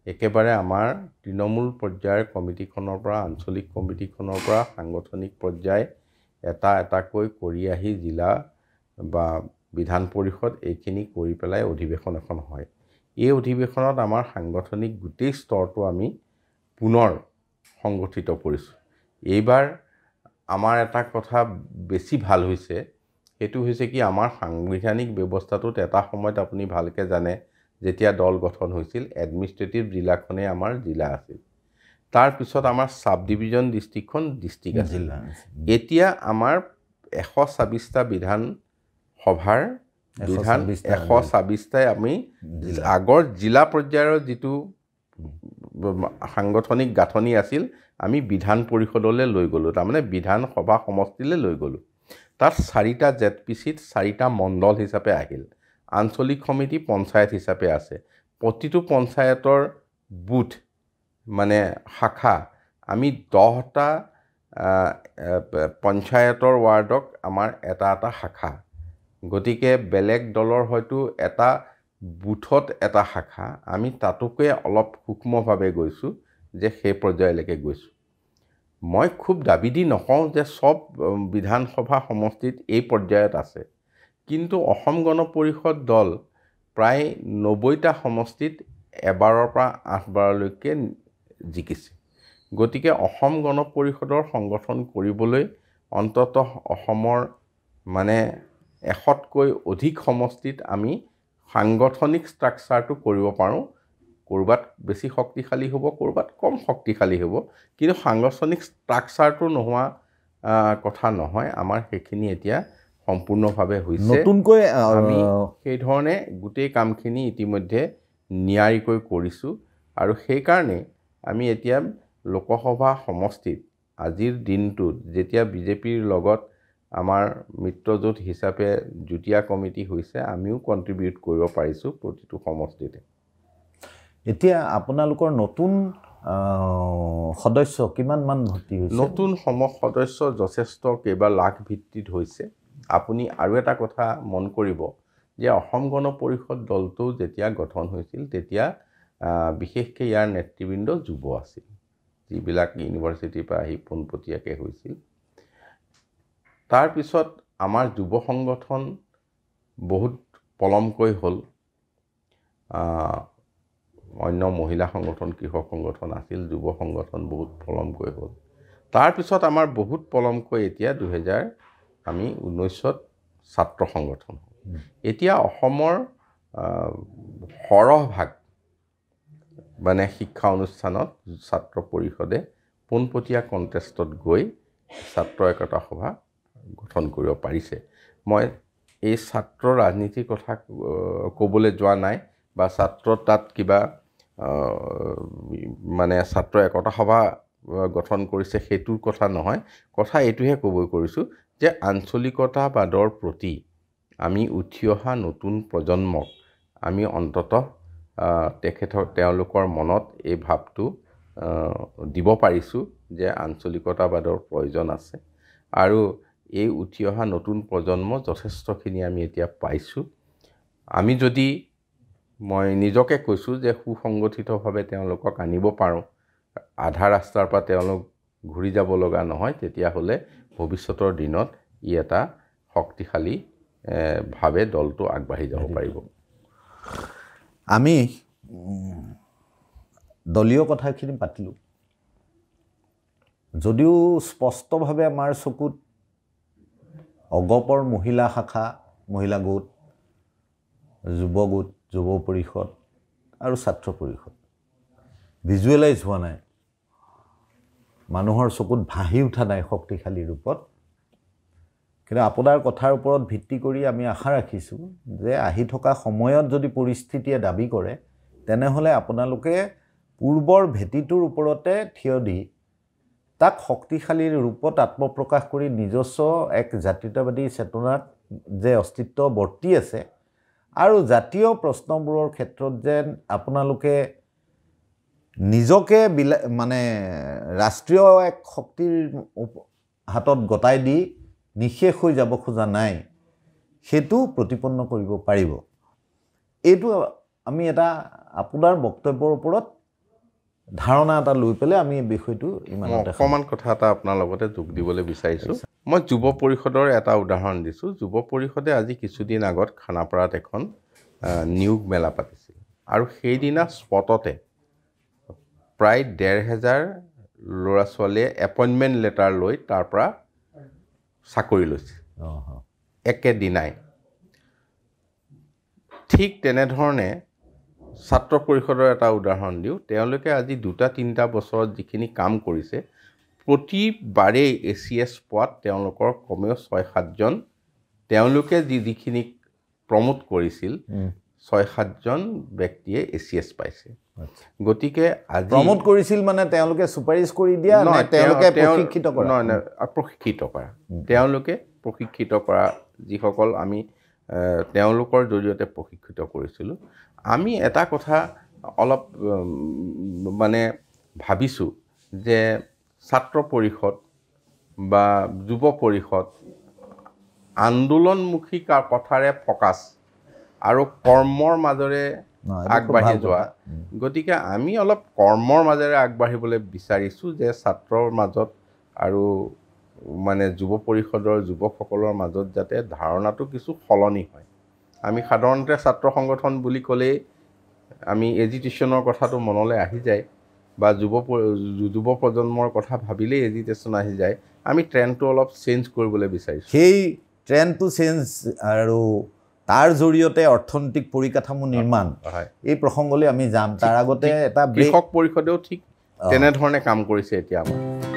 একেবাৰে আমাৰ তৃণমূল পৰ্যায়ৰ কমিটিখনৰ পৰা, আঞ্চলিক কমিটিখনৰ পৰা সাংগঠনিক পৰ্যায় এটাকৈ কৰি আহি জিলা বা বিধান পৰিষদ এইখিনি কৰি পেলাই অধিৱেশন এখন হয়। এই অধিৱেশনত আমাৰ সাংগঠনিক গোটেই স্তৰটো আমি পুনৰ সংগঠিত কৰিছোঁ। এইবাৰ আমাৰ এটা কথা বেছি ভাল হৈছে, সেইটো হৈছে কি, আমাৰ সাংবিধানিক ব্যৱস্থাটোত এটা সময়ত আপুনি ভালকৈ জানে, যেতিয়া দল গঠন হৈছিল এডমিনিষ্ট্ৰেটিভ জিলাখনেই আমাৰ জিলা আছিল। তাৰপিছত আমাৰ চাব ডিভিজন ডিষ্ট্ৰিক্টখন ডিষ্ট্ৰিক্ট আছিল। এতিয়া আমাৰ 126টা বিধানসভাৰ 126টাই আমি আগৰ জিলা পৰ্যায়ৰ যিটো সাংগঠনিক গাঁথনি আছিল আমি বিধান পৰিষদলৈ লৈ গ'লোঁ, তাৰমানে বিধানসভা সমষ্টিলৈ লৈ গ'লোঁ। তাত 4টা ZPCত 4টা মণ্ডল হিচাপে আহিল, আঞ্চলিক সমিতি পঞ্চায়ত হিচাপে আছে। প্ৰতিটো পঞ্চায়তৰ বুথ মানে শাখা আমি 10টা পঞ্চায়তৰ ৱাৰ্ডক আমাৰ এটা এটা শাখা গতিকে বেলেগ দলৰ হয়তো এটা বুথত এটা শাখা আমি তাতোকৈ অলপ সূক্ষ্মভাৱে গৈছোঁ যে সেই পৰ্যায়লৈকে গৈছোঁ মই খুব দাবী দি নকওঁ যে সব বিধানসভা সমষ্টিত এই পৰ্যায়ত আছে কিন্তু অসম গণ পৰিষদ দল প্ৰায় 90টা সমষ্টিত এবাৰৰ পৰা 8 বাৰলৈকে জিকিছে গতিকে অসম গণ পৰিষদৰ সংগঠন কৰিবলৈ অন্ততঃ অসমৰ মানে 100তকৈ অধিক সমষ্টিত আমি সাংগঠনিক ষ্ট্ৰাকচাৰটো কৰিব পাৰোঁ কৰবাত বেছি শক্তিশালী হ'ব কৰবাত কম শক্তিশালী হ'ব কিন্তু সাংগঠনিক ষ্ট্ৰাকচাৰটো নোহোৱা কথা নহয় আমাৰ সেইখিনি এতিয়া সম্পূৰ্ণভাৱে হৈছে নতুনকৈ আমি সেই ধৰণে গোটেই কামখিনি ইতিমধ্যে নিয়াৰিকৈ কৰিছোঁ আৰু সেই কাৰণে আমি এতিয়া লোকসভা সমষ্টিত আজিৰ দিনটোত যেতিয়া বিজেপিৰ লগত আমাৰ মিত্ৰজোঁট হিচাপে যুটীয়া কমিটি হৈছে আমিও কন্ট্ৰিবিউট কৰিব পাৰিছোঁ প্ৰতিটো সমষ্টিতে এতিয়া আপোনালোকৰ নতুন সদস্য কিমান মান ভৰ্তি হৈছে নতুন সদস্য যথেষ্ট কেইবা লাখ ভিত্তিত হৈছে আপুনি আৰু এটা কথা মন কৰিব যে অসম গণ পৰিষদ দলটো যেতিয়া গঠন হৈছিল তেতিয়া বিশেষকৈ ইয়াৰ নেতৃবৃন্দ যুৱ আছিল যিবিলাক ইউনিভাৰ্চিটিৰ পৰা আহি পোনপটীয়াকৈ হৈছিল তাৰ পিছত আমাৰ যুৱ সংগঠন বহুত পলমকৈ হ'ল অন্য মহিলা সংগঠন কৃষক সংগঠন আছিল যুৱ সংগঠন বহুত পলমকৈ হ'ল তাৰ পিছত আমাৰ বহুত পলমকৈ এতিয়া 2019ত ছাত্ৰ সংগঠন এতিয়া অসমৰ সৰহভাগ মানে শিক্ষা অনুষ্ঠানত ছাত্ৰ পৰিষদে পোনপটীয়া কণ্টেষ্টত গৈ ছাত্ৰ একতা সভা গঠন কৰিব পাৰিছে মই এই ছাত্ৰ ৰাজনীতিৰ কথা ক'বলৈ যোৱা নাই বা ছাত্ৰ তাত কিবা মানে ছাত্ৰ একতা সভা গঠন কৰিছে সেইটোৰ কথা নহয় কথা এইটোহে ক'ব কৰিছোঁ যে আঞ্চলিকতাবাদৰ প্ৰতি আমি উঠি অহা নতুন প্ৰজন্মক আমি অন্ততঃ তেওঁলোকৰ মনত এই ভাৱটো দিব পাৰিছোঁ যে আঞ্চলিকতাবাদৰ প্ৰয়োজন আছে আৰু এই উঠি অহা নতুন প্ৰজন্ম যথেষ্টখিনি আমি এতিয়া পাইছোঁ আমি যদি মই নিজকে কৈছোঁ যে সুসংগঠিতভাৱে তেওঁলোকক আনিব পাৰোঁ আধা ৰাস্তাৰ পৰা তেওঁলোক ঘূৰি যাব লগা নহয় তেতিয়াহ'লে ভৱিষ্যতৰ দিনত ই এটা শক্তিশালী ভাৱে দলটো আগবাঢ়ি যাব পাৰিব আমি দলীয় কথাখিনি পাতিলোঁ যদিও স্পষ্টভাৱে আমাৰ চকুত অগপৰ মহিলা শাখা মহিলা গোট যুৱ গোট যুৱ পৰিষদ আৰু ছাত্ৰ পৰিষদ ভিজুৱেলাইজ হোৱা নাই মানুহৰ চকুত ভাহি উঠা নাই শক্তিশালী ৰূপত কিন্তু আপোনাৰ কথাৰ ওপৰত ভিত্তি কৰি আমি আশা ৰাখিছোঁ যে আহি থকা সময়ত যদি পৰিস্থিতিয়ে দাবী কৰে তেনেহ'লে আপোনালোকে পূৰ্বৰ ভেটিটোৰ ওপৰতে থিয় দি তাক শক্তিশালী ৰূপত আত্মপ্ৰকাশ কৰি নিজস্ব এক জাতীয়তাবাদী চেতনাত যে অস্তিত্ব বৰ্তি আছে আৰু জাতীয় প্ৰশ্নবোৰৰ ক্ষেত্ৰত যেন আপোনালোকে নিজকে মানে ৰাষ্ট্ৰীয় এক শক্তিৰ হাতত গতাই দি নিশেষ হৈ যাব খোজা নাই সেইটো প্ৰতিপন্ন কৰিব পাৰিব এইটো আমি এটা আপোনাৰ বক্তব্যৰ ওপৰত ধাৰণা এটা লৈ পেলাই আমি এই বিষয়টো ইমানতে অকণমান কথা এটা আপোনাৰ লগতে যোগ দিবলৈ বিচাৰিছোঁ মই যুৱ পৰিষদৰ এটা উদাহৰণ দিছোঁ যুৱ পৰিষদে আজি কিছুদিন আগত খানাপাৰাত এখন নিয়োগ মেলা পাতিছিল আৰু সেইদিনা স্পটতে প্ৰায় 1,500 ল'ৰা ছোৱালীয়ে এপইণ্টমেণ্ট লেটাৰ লৈ তাৰ পৰা চাকৰি লৈছে একেদিনাই ঠিক তেনেধৰণে ছাত্ৰ পৰিষদৰ এটা উদাহৰণ দিওঁ তেওঁলোকে আজি 2-3 বছৰত যিখিনি কাম কৰিছে প্ৰতিবাৰেই ACS পোৱাত তেওঁলোকৰ কমেও 6-7জন তেওঁলোকে যিখিনি প্ৰমোট কৰিছিল 6-7জন ব্যক্তিয়ে ACS পাইছে গতিকে আজি প্ৰমোট কৰিছিল মানে তেওঁলোকে সুপাৰিশ কৰি দিয়া নে তেওঁলোকে প্ৰশিক্ষিত কৰা প্ৰশিক্ষিত কৰা তেওঁলোকে প্ৰশিক্ষিত কৰা যিসকল আমি তেওঁলোকৰ জৰিয়তে প্ৰশিক্ষিত কৰিছিলোঁ আমি এটা কথা অলপ মানে ভাবিছোঁ যে ছাত্ৰ পৰিষদ বা যুৱ পৰিষদ আন্দোলনমুখী কথাৰে ফ'কাছ আৰু কৰ্মৰ মাজেৰে আগবাঢ়ি যোৱা গতিকে আমি অলপ কৰ্মৰ মাজেৰে আগবাঢ়িবলৈ বিচাৰিছোঁ যে ছাত্ৰৰ মাজত আৰু মানে যুৱ পৰিষদৰ যুৱকসকলৰ মাজত যাতে ধাৰণাটো কিছু সলনি হয় আমি সাধাৰণতে ছাত্ৰ সংগঠন বুলি ক'লেই আমি এজিটেশ্যনৰ কথাটো মনলৈ আহি যায় বা যুৱ প্ৰজন্মৰ কথা ভাবিলেই এজিটেশ্যন আহি যায় আমি ট্ৰেণ্ডটো অলপ চেঞ্জ কৰিবলৈ বিচাৰিছোঁ সেই ট্ৰেণ্ডটো চেঞ্জ আৰু তাৰ জৰিয়তে অৰ্থনৈতিক পৰিকাঠামো নিৰ্মাণ এই প্ৰসংগলৈ আমি যাম তাৰ আগতে এটা কৃষক পৰিষদেও ঠিক তেনেধৰণে কাম কৰিছে এতিয়া আমাৰ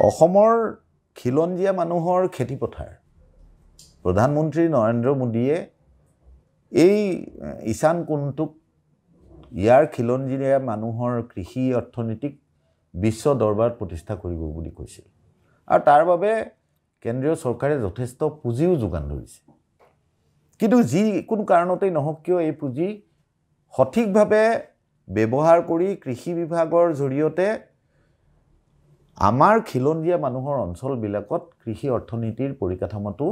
অসমৰ খিলঞ্জীয়া মানুহৰ খেতিপথাৰ প্ৰধানমন্ত্ৰী নৰেন্দ্ৰ মোদীয়ে এই ঈশান কোণটোক ইয়াৰ খিলঞ্জীয়া মানুহৰ কৃষি অৰ্থনীতিক বিশ্ব দৰবাৰত প্ৰতিষ্ঠা কৰিব বুলি কৈছিল আৰু তাৰ বাবে কেন্দ্ৰীয় চৰকাৰে যথেষ্ট পুঁজিও যোগান ধৰিছে কিন্তু যিকোনো কাৰণতেই নহওক কিয় এই পুঁজি সঠিকভাৱে ব্যৱহাৰ কৰি কৃষি বিভাগৰ জৰিয়তে আমাৰ খিলঞ্জীয়া মানুহৰ অঞ্চলবিলাকত কৃষি অৰ্থনীতিৰ পৰিকাঠামোটো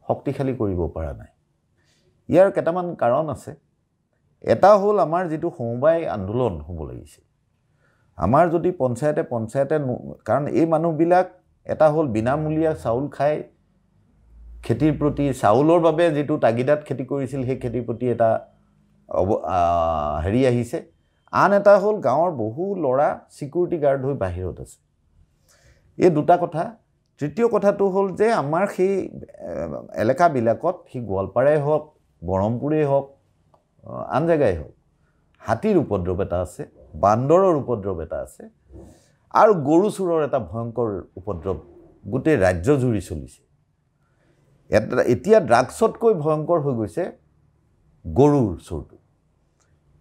শক্তিশালী কৰিব পৰা নাই ইয়াৰ কেইটামান কাৰণ আছে এটা হ'ল আমাৰ যিটো সমবায় আন্দোলন হ'ব লাগিছিল আমাৰ যদি পঞ্চায়তে কাৰণ এই মানুহবিলাক এটা হ'ল বিনামূলীয়া চাউল খাই খেতিৰ প্ৰতি চাউলৰ বাবে যিটো তাগিদাত খেতি কৰিছিল সেই খেতিৰ প্ৰতি এটা হেৰি আহিছে আন এটা হ'ল গাঁৱৰ বহু ল'ৰা সিকিউৰিটি গাৰ্ড হৈ বাহিৰত আছে এই দুটা কথা তৃতীয় কথাটো হ'ল যে আমাৰ সেই এলেকাবিলাকত সেই গোৱালপাৰাই হওক বৰহমপুৰেই হওক আন জেগাই হওক হাতীৰ উপদ্ৰৱ এটা আছে বান্দৰৰ উপদ্ৰৱ এটা আছে আৰু গৰু চোৰৰ এটা ভয়ংকৰ উপদ্ৰৱ গোটেই ৰাজ্য জুৰি চলিছে এতিয়া ড্ৰাগছতকৈ ভয়ংকৰ হৈ গৈছে গৰুৰ চোৰটো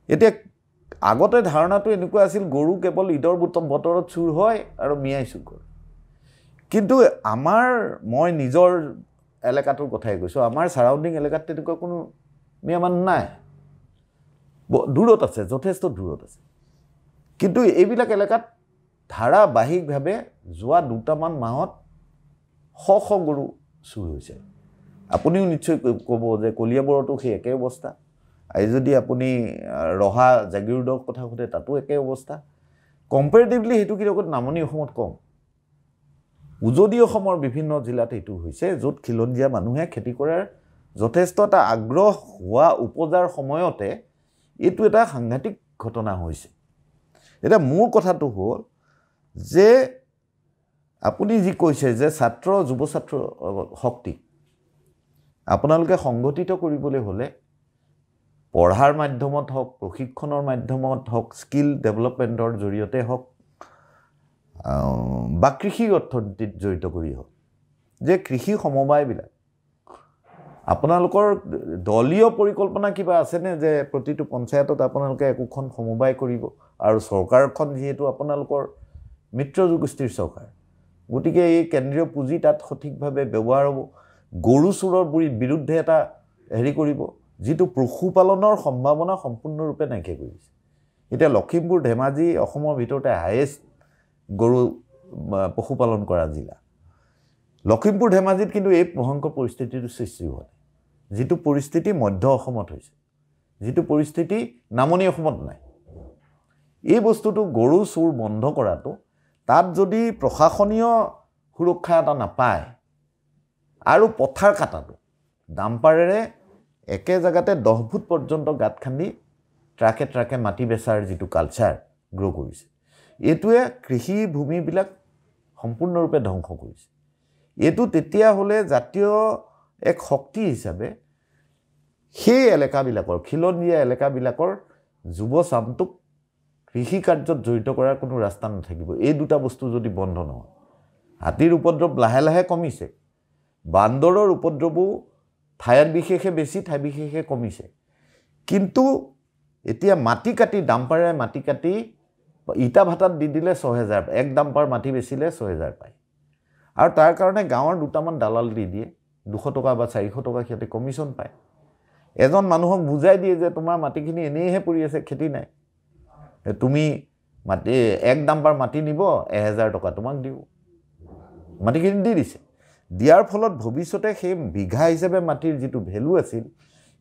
এতিয়া আগতে ধাৰণাটো এনেকুৱা আছিল গৰু কেৱল ঈদৰ বতৰত চুৰ হয় আৰু মিয়াই চুৰ কৰে কিন্তু মই নিজৰ এলেকাটোৰ কথাই কৈছোঁ আমাৰ সাৰাউণ্ডিং এলেকাত তেনেকুৱা কোনো মিয়া মানুহ নাই দূৰত আছে যথেষ্ট দূৰত আছে কিন্তু এইবিলাক এলেকাত ধাৰাবাহিকভাৱে যোৱা দুটামান মাহত শ গৰু চুৰ হৈছে আপুনিও নিশ্চয় ক'ব যে কলিয়াবৰতো সেই একে অৱস্থা আজি যদি আপুনি ৰহা জাগিৰোডৰ কথা সোধে তাতো একে অৱস্থা কম্পেৰেটিভলি সেইটো কিন্তু নামনি অসমত কম উজনি অসমৰ বিভিন্ন জিলাত এইটো হৈছে য'ত খিলঞ্জীয়া মানুহে খেতি কৰাৰ যথেষ্ট এটা আগ্ৰহ হোৱা উপজাৰ সময়তে এইটো এটা সাংঘাতিক ঘটনা হৈছে এটা মোৰ কথাটো হ'ল যে আপুনি যি কৈছে যে ছাত্ৰ যুৱ ছাত্ৰ শক্তি আপোনালোকে সংগঠিত কৰিবলৈ হ'লে পঢ়াৰ মাধ্যমত হওক প্ৰশিক্ষণৰ মাধ্যমত হওক স্কিল ডেভেলপমেণ্টৰ জৰিয়তে হওক বা কৃষি অৰ্থনীতিত জড়িত কৰি হওক যে কৃষি সমবায়বিলাক আপোনালোকৰ দলীয় পৰিকল্পনা কিবা আছেনে যে প্ৰতিটো পঞ্চায়তত আপোনালোকে একোখন সমবায় কৰিব আৰু চৰকাৰখন যিহেতু আপোনালোকৰ মিত্ৰ গোষ্ঠীৰ চৰকাৰ গতিকে এই কেন্দ্ৰীয় পুঁজি তাত সঠিকভাৱে ব্যৱহাৰ হ'ব গৰু চোৰৰ বিৰুদ্ধে এটা হেৰি কৰিব যিটো পশুপালনৰ সম্ভাৱনা সম্পূৰ্ণৰূপে নাইকিয়া কৰিছে এতিয়া লখিমপুৰ ধেমাজি অসমৰ ভিতৰতে হায়েষ্ট গৰু পশুপালন কৰা জিলা লখিমপুৰ ধেমাজিত কিন্তু এই ভয়ংকৰ পৰিস্থিতিটো সৃষ্টি হোৱা নাই যিটো পৰিস্থিতি মধ্য অসমত হৈছে যিটো পৰিস্থিতি নামনি অসমত নাই এই বস্তুটো গৰু চোৰ বন্ধ কৰাটো তাত যদি প্ৰশাসনীয় সুৰক্ষা এটা নাপায় আৰু পথাৰ কাটাটো ডাম্পাৰেৰে একে জেগাতে 10 ফুট পৰ্যন্ত গাঁত খান্দি ট্ৰাকে মাটি বেচাৰ যিটো কালচাৰ গ্ৰ' কৰিছে এইটোৱে কৃষি ভূমিবিলাক সম্পূৰ্ণৰূপে ধ্বংস কৰিছে এইটো তেতিয়া হ'লে জাতীয় এক শক্তি হিচাপে সেই এলেকাবিলাকৰ খিলঞ্জীয়া এলেকাবিলাকৰ যুৱ চামটোক কৃষি কাৰ্যত জড়িত কৰাৰ কোনো ৰাস্তা নাথাকিব। এই দুটা বস্তু যদি বন্ধ নহয়, হাতীৰ উপদ্ৰৱ লাহে লাহে কমিছে, বান্দৰৰ উপদ্ৰৱো ঠাইত বিশেষে বেছি, ঠাই বিশেষে কমিছে, কিন্তু এতিয়া মাটি কাটি ডাম্পাৰে মাটি কাটি ইটা ভাটাত দি দিলে ৬,০০০, এক ডাম্পাৰ মাটি বেচিলে ৬,০০০ পায়। আৰু তাৰ কাৰণে গাঁৱৰ দুটামান দালাল দি দিয়ে, ২০০ টকা বা ৪০০ টকা সিহঁতে কমিশ্যন পায়। এজন মানুহক বুজাই দিয়ে যে তোমাৰ মাটিখিনি এনেইহে পৰি আছে, খেতি নাই, তুমি মাটি এক ডাম্পাৰ মাটি নিব, ১,০০০ টকা তোমাক দিব। মাটিখিনি দি দিছে। দিয়াৰ ফলত ভৱিষ্যতে সেই বিঘা হিচাপে মাটিৰ যিটো ভেলু আছিল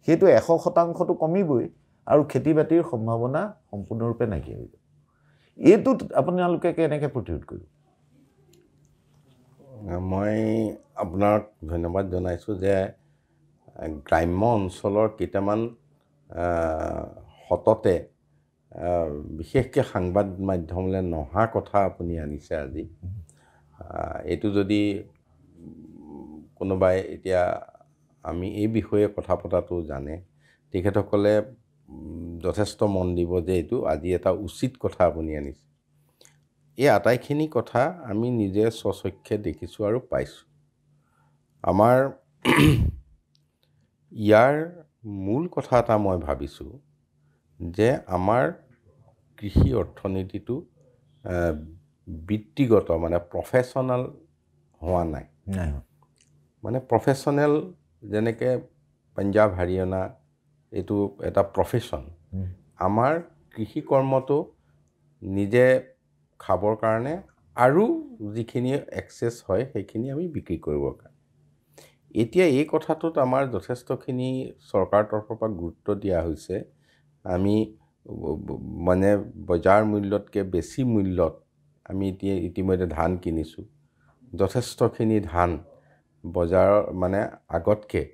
সেইটো ১০০% কমিবই আৰু খেতি বাতিৰ সম্ভাৱনা সম্পূৰ্ণৰূপে নাইকিয়া হৈ যাব। এইটোত আপোনালোকে কেনেকৈ প্ৰতিৰোধ কৰিব? মই আপোনাক ধন্যবাদ জনাইছোঁ যে গ্ৰাম্য অঞ্চলৰ কেইটামান সততে বিশেষকৈ সাংবাদ মাধ্যমলৈ নহা কথা আপুনি আনিছে আজি। এইটো যদি কোনোবাই এতিয়া আমি এই বিষয়ে কথা পতাটো জানে, তেখেতসকলে যথেষ্ট মন দিব যে এইটো আজি এটা উচিত কথা আপুনি আনিছে। এই আটাইখিনি কথা আমি নিজে স্বচক্ষে দেখিছোঁ আৰু পাইছোঁ। আমাৰ ইয়াৰ মূল কথা এটা মই ভাবিছোঁ যে আমাৰ কৃষি অৰ্থনীতিটো বৃত্তিগত মানে প্ৰফেশ্যনেল হোৱা নাই। মানে প্ৰফেশ্যনেল যেনেকৈ পাঞ্জাৱ হাৰিয়ানা এইটো এটা প্ৰফেশ্যন, আমাৰ কৃষি কৰ্মটো নিজে খাবৰ কাৰণে আৰু যিখিনি এক্সেছ হয় সেইখিনি আমি বিক্ৰী কৰিবৰ কাৰণে। এতিয়া এই কথাটোত আমাৰ যথেষ্টখিনি চৰকাৰৰ তৰফৰ পৰা গুৰুত্ব দিয়া হৈছে। আমি মানে বজাৰ মূল্যতকৈ বেছি মূল্যত আমি ইতিমধ্যে ধান কিনিছোঁ। যথেষ্টখিনি ধান বজাৰৰ মানে আগতকৈ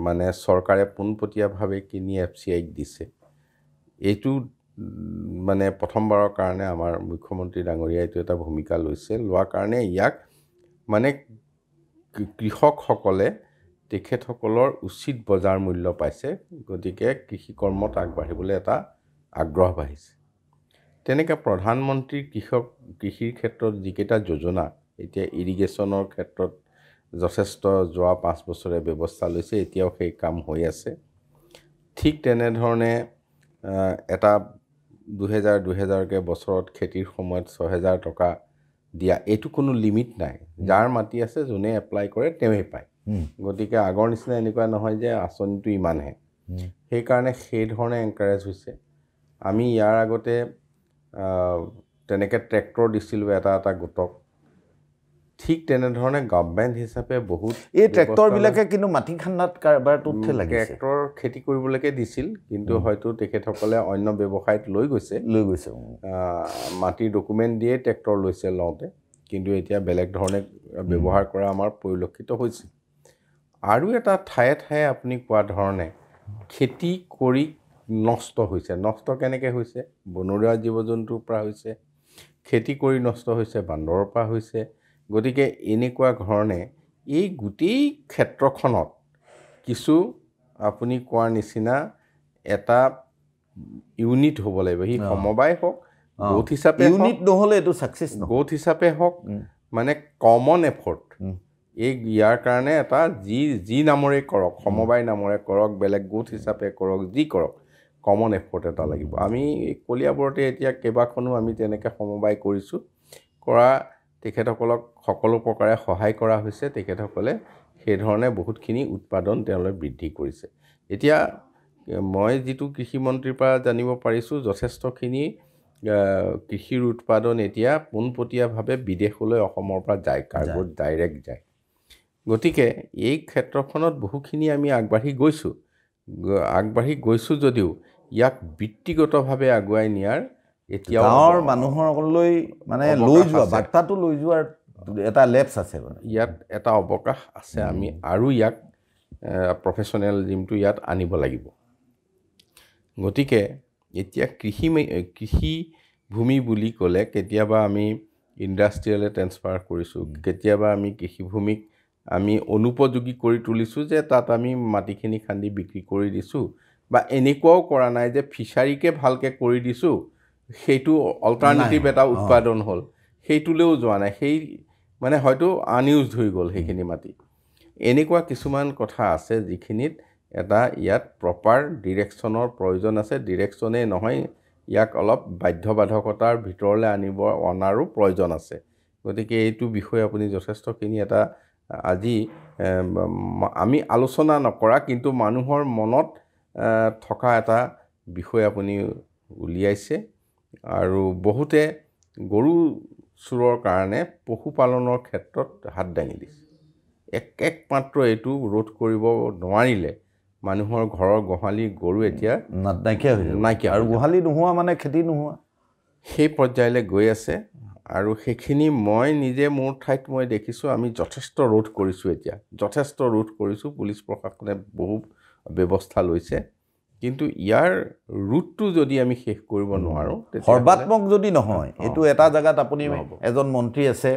মানে চৰকাৰে পোনপটীয়াভাৱে কিনি FCIক দিছে। এইটো মানে প্ৰথমবাৰৰ কাৰণে আমাৰ মুখ্যমন্ত্ৰী ডাঙৰীয়াই এইটো এটা ভূমিকা লৈছে। লোৱাৰ কাৰণে ইয়াক মানে কৃষকসকলে তেখেতসকলৰ উচিত বজাৰ মূল্য পাইছে, গতিকে কৃষি কৰ্মত আগবাঢ়িবলৈ এটা আগ্ৰহ বাঢ়িছে। তেনেকৈ প্ৰধানমন্ত্ৰী কৃষিৰ ক্ষেত্ৰত যিকেইটা যোজনা, এতিয়া ইৰিগেশ্যনৰ ক্ষেত্ৰত যথেষ্ট যোৱা ৫ বছৰে ব্যৱস্থা লৈছে, এতিয়াও সেই কাম হৈ আছে। ঠিক তেনেধৰণে এটা ২০০০কৈ বছৰত খেতিৰ সময়ত ৬,০০০ টকা দিয়া, এইটো কোনো লিমিট নাই। যাৰ মাটি আছে যোনে এপ্লাই কৰে তেওঁৱে পায়। গতিকে আগৰ নিচিনা এনেকুৱা নহয় যে আঁচনিটো ইমানহে। সেইকাৰণে সেইধৰণে এনকাৰেজ হৈছে। আমি ইয়াৰ আগতে তেনেকৈ ট্ৰেক্টৰ দিছিলোঁ এটা এটা গোটক। ঠিক তেনেধৰণে গভৰ্ণমেণ্ট হিচাপে বহুত এই ট্ৰেক্টৰবিলাকে কিন্তু মাটি খান্দাত কাৰবাৰটোতহে লাগিছে। ট্ৰেক্টৰ খেতি কৰিবলৈকে দিছিল, কিন্তু হয়তো তেখেতসকলে অন্য ব্যৱসায়ত লৈ গৈছে। মাটিৰ ডকুমেণ্ট দিয়ে ট্ৰেক্টৰ লৈছে লওঁতে, কিন্তু এতিয়া বেলেগ ধৰণে ব্যৱহাৰ কৰা আমাৰ পৰিলক্ষিত হৈছে। আৰু এটা ঠায়ে ঠায়ে আপুনি কোৱা ধৰণে খেতি কৰি নষ্ট হৈছে। নষ্ট কেনেকৈ হৈছে? বনৰীয়া জীৱ জন্তুৰ পৰা হৈছে, খেতি কৰি নষ্ট হৈছে বান্দৰৰ পৰা হৈছে। গতিকে এনেকুৱা ধৰণে এই গোটেই ক্ষেত্ৰখনত কিছু আপুনি কোৱাৰ নিচিনা এটা ইউনিট হ'ব লাগিব। সি সমবায় হওক, গোট হিচাপে ইউনিট নহ'লে এইটো ছাকচেছ নহয়। গোট হিচাপে হওক, মানে কমন এফৰ্ট। ইয়াৰ কাৰণে এটা যি নামৰে কৰক, সমবায় নামৰে কৰক, বেলেগ গোট হিচাপে কৰক, যি কৰক, কমন এফৰ্ট এটা লাগিব। আমি কলিয়াবৰতে এতিয়া কেইবাখনো আমি তেনেকৈ সমবায় কৰিছোঁ। কৰা তেখেতসকলক সকলো প্ৰকাৰে সহায় কৰা হৈছে। তেখেতসকলে সেইধৰণে বহুতখিনি উৎপাদন তেওঁলোকে বৃদ্ধি কৰিছে। এতিয়া মই যিটো কৃষিমন্ত্ৰীৰ পৰা জানিব পাৰিছোঁ, যথেষ্টখিনি কৃষিৰ উৎপাদন এতিয়া পোনপটীয়াভাৱে বিদেশলৈ অসমৰ পৰা যায়, কাৰ্গোত ডাইৰেক্ট যায়। গতিকে এই ক্ষেত্ৰখনত বহুখিনি আমি আগবাঢ়ি গৈছোঁ যদিও ইয়াক বৃত্তিগতভাৱে আগুৱাই নিয়াৰ এতিয়া গাঁৱৰ মানুহলৈ মানে লৈ যোৱা বাৰ্তাটো লৈ যোৱাৰ এটা লেপছ আছে। ইয়াত এটা অৱকাশ আছে। আমি আৰু ইয়াক প্ৰফেশ্যনেলিজিমটো ইয়াত আনিব লাগিব। গতিকে এতিয়া কৃষি ভূমি বুলি ক'লে কেতিয়াবা আমি ইণ্ডাষ্ট্ৰিয়েলে ট্ৰেন্সফাৰ কৰিছোঁ, কেতিয়াবা আমি কৃষিভূমিক আমি অনুপযোগী কৰি তুলিছোঁ যে তাত আমি মাটিখিনি খান্দি বিক্ৰী কৰি দিছোঁ, বা এনেকুৱাও কৰা নাই যে ফিচাৰীকে ভালকৈ কৰি দিছোঁ, সেইটো অল্টাৰনেটিভ এটা উৎপাদন হ'ল, সেইটোলৈও যোৱা নাই। সেই মানে হয়তো আনইউজড হৈ গ'ল সেইখিনি মাটি। এনেকুৱা কিছুমান কথা আছে যিখিনিত এটা ইয়াত প্ৰপাৰ ডিৰেকশ্যনৰ প্ৰয়োজন আছে। ডিৰেকশ্যনেই নহয়, ইয়াক অলপ বাধ্যবাধকতাৰ ভিতৰলৈ অনাৰো প্ৰয়োজন আছে। গতিকে এইটো বিষয়ে আপুনি যথেষ্টখিনি এটা আজি আমি আলোচনা নকৰা কিন্তু মানুহৰ মনত থকা এটা বিষয় আপুনি উলিয়াইছে। আৰু বহুতে গৰু চোৰৰ কাৰণে পশুপালনৰ ক্ষেত্ৰত হাত দাঙি দিছে। একমাত্ৰ এইটো ৰোধ কৰিব নোৱাৰিলে মানুহৰ ঘৰৰ গোহালি গৰু এতিয়া নাইকিয়া আৰু গোহালি নোহোৱা মানে খেতি নোহোৱা, সেই পৰ্যায়লৈ গৈ আছে। আৰু সেইখিনি মই নিজে মোৰ ঠাইত মই দেখিছোঁ, আমি যথেষ্ট ৰোধ কৰিছোঁ। এতিয়া যথেষ্ট ৰোধ কৰিছোঁ, পুলিচ প্ৰশাসনে বহু ব্যৱস্থা লৈছে। কিন্তু ইয়াৰ ৰোধটো যদি আমি শেষ কৰিব নোৱাৰোঁ, সৰ্বাত্মক যদি নহয়, এইটো এটা জেগাত আপুনি এজন মন্ত্ৰী আছে,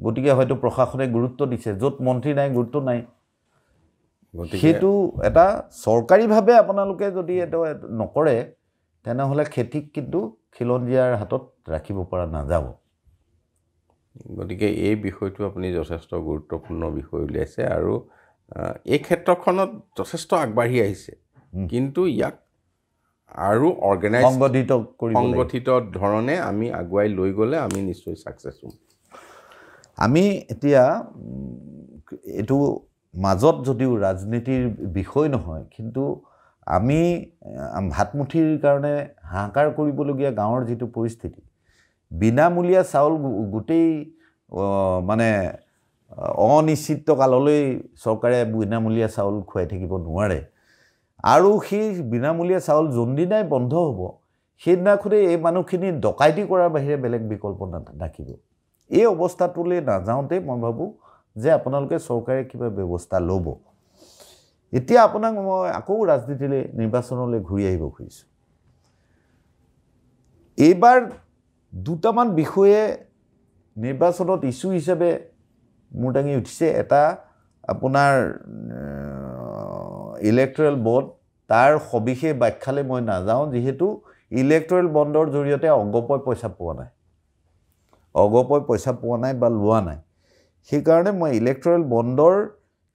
গতিকে হয়তো প্ৰশাসনে গুৰুত্ব দিছে, য'ত মন্ত্ৰী নাই গুৰুত্ব নাই। সেইটো এটা চৰকাৰীভাৱে আপোনালোকে যদি এইটো নকৰে, তেনেহ'লে খেতিক কিন্তু খিলঞ্জীয়াৰ হাতত ৰাখিব পৰা নাযাব। গতিকে এই বিষয়টো আপুনি যথেষ্ট গুৰুত্বপূৰ্ণ বিষয় উলিয়াইছে। আৰু এই ক্ষেত্ৰখনত যথেষ্ট আগবাঢ়ি আহিছে, কিন্তু ইয়াক আৰু সংগঠিত ধৰণে আমি আগুৱাই লৈ গ'লে আমি নিশ্চয় ছাকচেছ হ'ম। আমি এতিয়া এইটো মাজত যদিও ৰাজনীতিৰ বিষয় নহয়, কিন্তু আমি ভাতমুঠিৰ কাৰণে হাহাকাৰ কৰিবলগীয়া গাঁৱৰ যিটো পৰিস্থিতি, বিনামূলীয়া চাউল গোটেই মানে অনিশ্চিত কাললৈ চৰকাৰে বিনামূলীয়া চাউল খুৱাই থাকিব নোৱাৰে। আৰু সেই বিনামূলীয়া চাউল যোনদিনাই বন্ধ হ'ব, সেইদিনাখনেই এই মানুহখিনি ডকাইতি কৰাৰ বাহিৰে বেলেগ বিকল্প নাথাকিব। এই অৱস্থাটোলৈ নাযাওঁতে মই ভাবোঁ যে আপোনালোকে চৰকাৰে কিবা ব্যৱস্থা ল'ব। এতিয়া আপোনাক মই আকৌ ৰাজনীতিলৈ নিৰ্বাচনলৈ ঘূৰি আহিব খুজিছোঁ। এইবাৰ দুটামান বিষয়ে নিৰ্বাচনত ইছ্যু হিচাপে মূৰ দাঙি উঠিছে। এটা আপোনাৰ ইলেক্ট্ৰেল বণ্ড, তাৰ সবিশেষ ব্যাখ্যালৈ মই নাযাওঁ, যিহেতু ইলেক্ট্ৰেল বণ্ডৰ জৰিয়তে অগপয় পইচা পোৱা নাই বা লোৱা নাই। সেইকাৰণে মই ইলেক্ট্ৰেল বণ্ডৰ,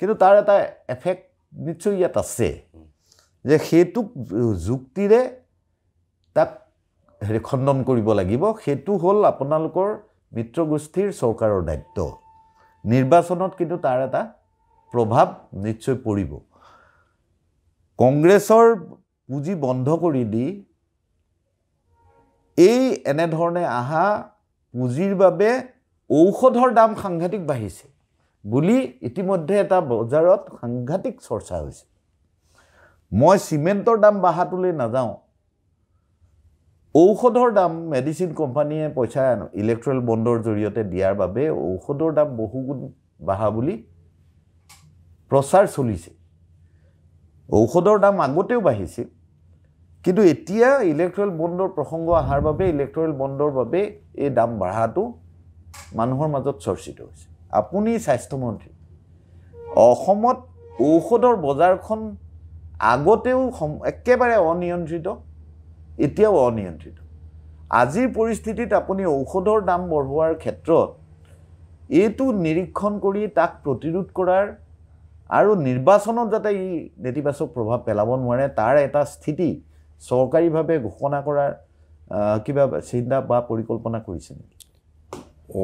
কিন্তু তাৰ এটা এফেক্ট নিশ্চয় ইয়াত আছে, যে সেইটোক যুক্তিৰে তাক খণ্ডন কৰিব লাগিব। সেইটো হ'ল আপোনালোকৰ মিত্ৰগোষ্ঠীৰ চৰকাৰৰ দায়িত্ব। নিৰ্বাচনত কিন্তু তাৰ এটা প্ৰভাৱ নিশ্চয় পৰিব। কংগ্ৰেছৰ পুঁজি বন্ধ কৰি দি এই এনেধৰণে অহা পুঁজিৰ বাবে ঔষধৰ দাম সাংঘাতিক বাঢ়িছে বুলি ইতিমধ্যে এটা বজাৰত সাংঘাতিক চৰ্চা হৈছে। মই চিমেণ্টৰ দাম বাঢ়াটোলৈ নাযাওঁ, ঔষধৰ দাম মেডিচিন কোম্পানীয়ে পইচা ইলেক্ট্ৰেল বণ্ডৰ জৰিয়তে দিয়াৰ বাবে ঔষধৰ দাম বহুগুণ বাঢ়া বুলি প্ৰচাৰ চলিছে। ঔষধৰ দাম আগতেও বাঢ়িছিল, কিন্তু এতিয়া ইলেক্ট্ৰেল বণ্ডৰ প্ৰসংগ অহাৰ বাবে ইলেক্ট্ৰেল বণ্ডৰ বাবে এই দাম বাঢ়াটো মানুহৰ মাজত চৰ্চিত হৈছে। আপুনি স্বাস্থ্যমন্ত্ৰী, অসমত ঔষধৰ বজাৰখন আগতেও একেবাৰে অনিয়ন্ত্ৰিত, এতিয়াও অনিয়ন্ত্ৰিত। আজিৰ পৰিস্থিতিত আপুনি ঔষধৰ দাম বঢ়োৱাৰ ক্ষেত্ৰত এইটো নিৰীক্ষণ কৰি তাক প্ৰতিৰোধ কৰাৰ আৰু নিৰ্বাচনত যাতে ই নেতিবাচক প্ৰভাৱ পেলাব নোৱাৰে তাৰ এটা স্থিতি চৰকাৰীভাৱে ঘোষণা কৰাৰ কিবা চিন্তা বা পৰিকল্পনা কৰিছে নেকি?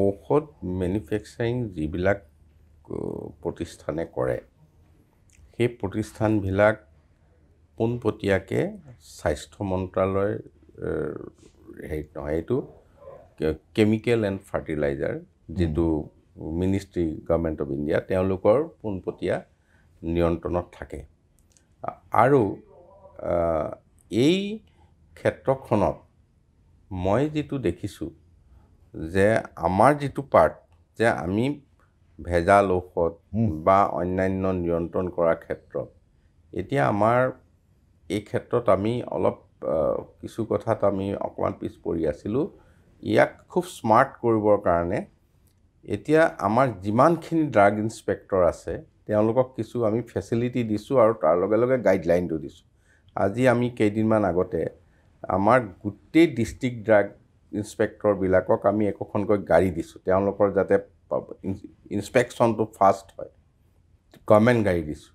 ঔষধ মেনুফেকচাৰিং যিবিলাক প্ৰতিষ্ঠানে কৰে, সেই প্ৰতিষ্ঠানবিলাক পোনপটীয়াকৈ স্বাস্থ্য মন্ত্ৰালয়ৰ হেৰিত নহয়, এইটো কেমিকেল এণ্ড ফাৰ্টিলাইজাৰ যিটো মিনিষ্ট্ৰী গভৰ্ণমেণ্ট অফ ইণ্ডিয়া, তেওঁলোকৰ পোনপটীয়া নিয়ন্ত্ৰণত থাকে। আৰু এই ক্ষেত্ৰখনত মই যিটো দেখিছোঁ যে আমাৰ যিটো পাৰ্ট, যে আমি ভেজাল ঔষধ বা অন্যান্য নিয়ন্ত্ৰণ কৰাৰ ক্ষেত্ৰত এতিয়া আমাৰ এই ক্ষেত্ৰত আমি অলপ কিছু কথাত আমি অকণমান পিছ পৰি আছিলোঁ। ইয়াক খুব স্মাৰ্ট কৰিবৰ কাৰণে এতিয়া আমাৰ যিমানখিনি ড্ৰাগ ইনস্পেক্টৰ আছে তেওঁলোকক কিছু আমি ফেচিলিটি দিছোঁ আৰু তাৰ লগে লগে গাইডলাইনটো দিছোঁ। আজি আমি কেইদিনমান আগতে আমাৰ গোটেই ডিষ্ট্ৰিক্ট ড্ৰাগ ইনস্পেক্টৰবিলাকক আমি একোখনকৈ গাড়ী দিছোঁ, তেওঁলোকৰ যাতে ইনস্পেকশ্যনটো ফাষ্ট হয়, গভৰ্ণমেণ্ট গাড়ী দিছোঁ।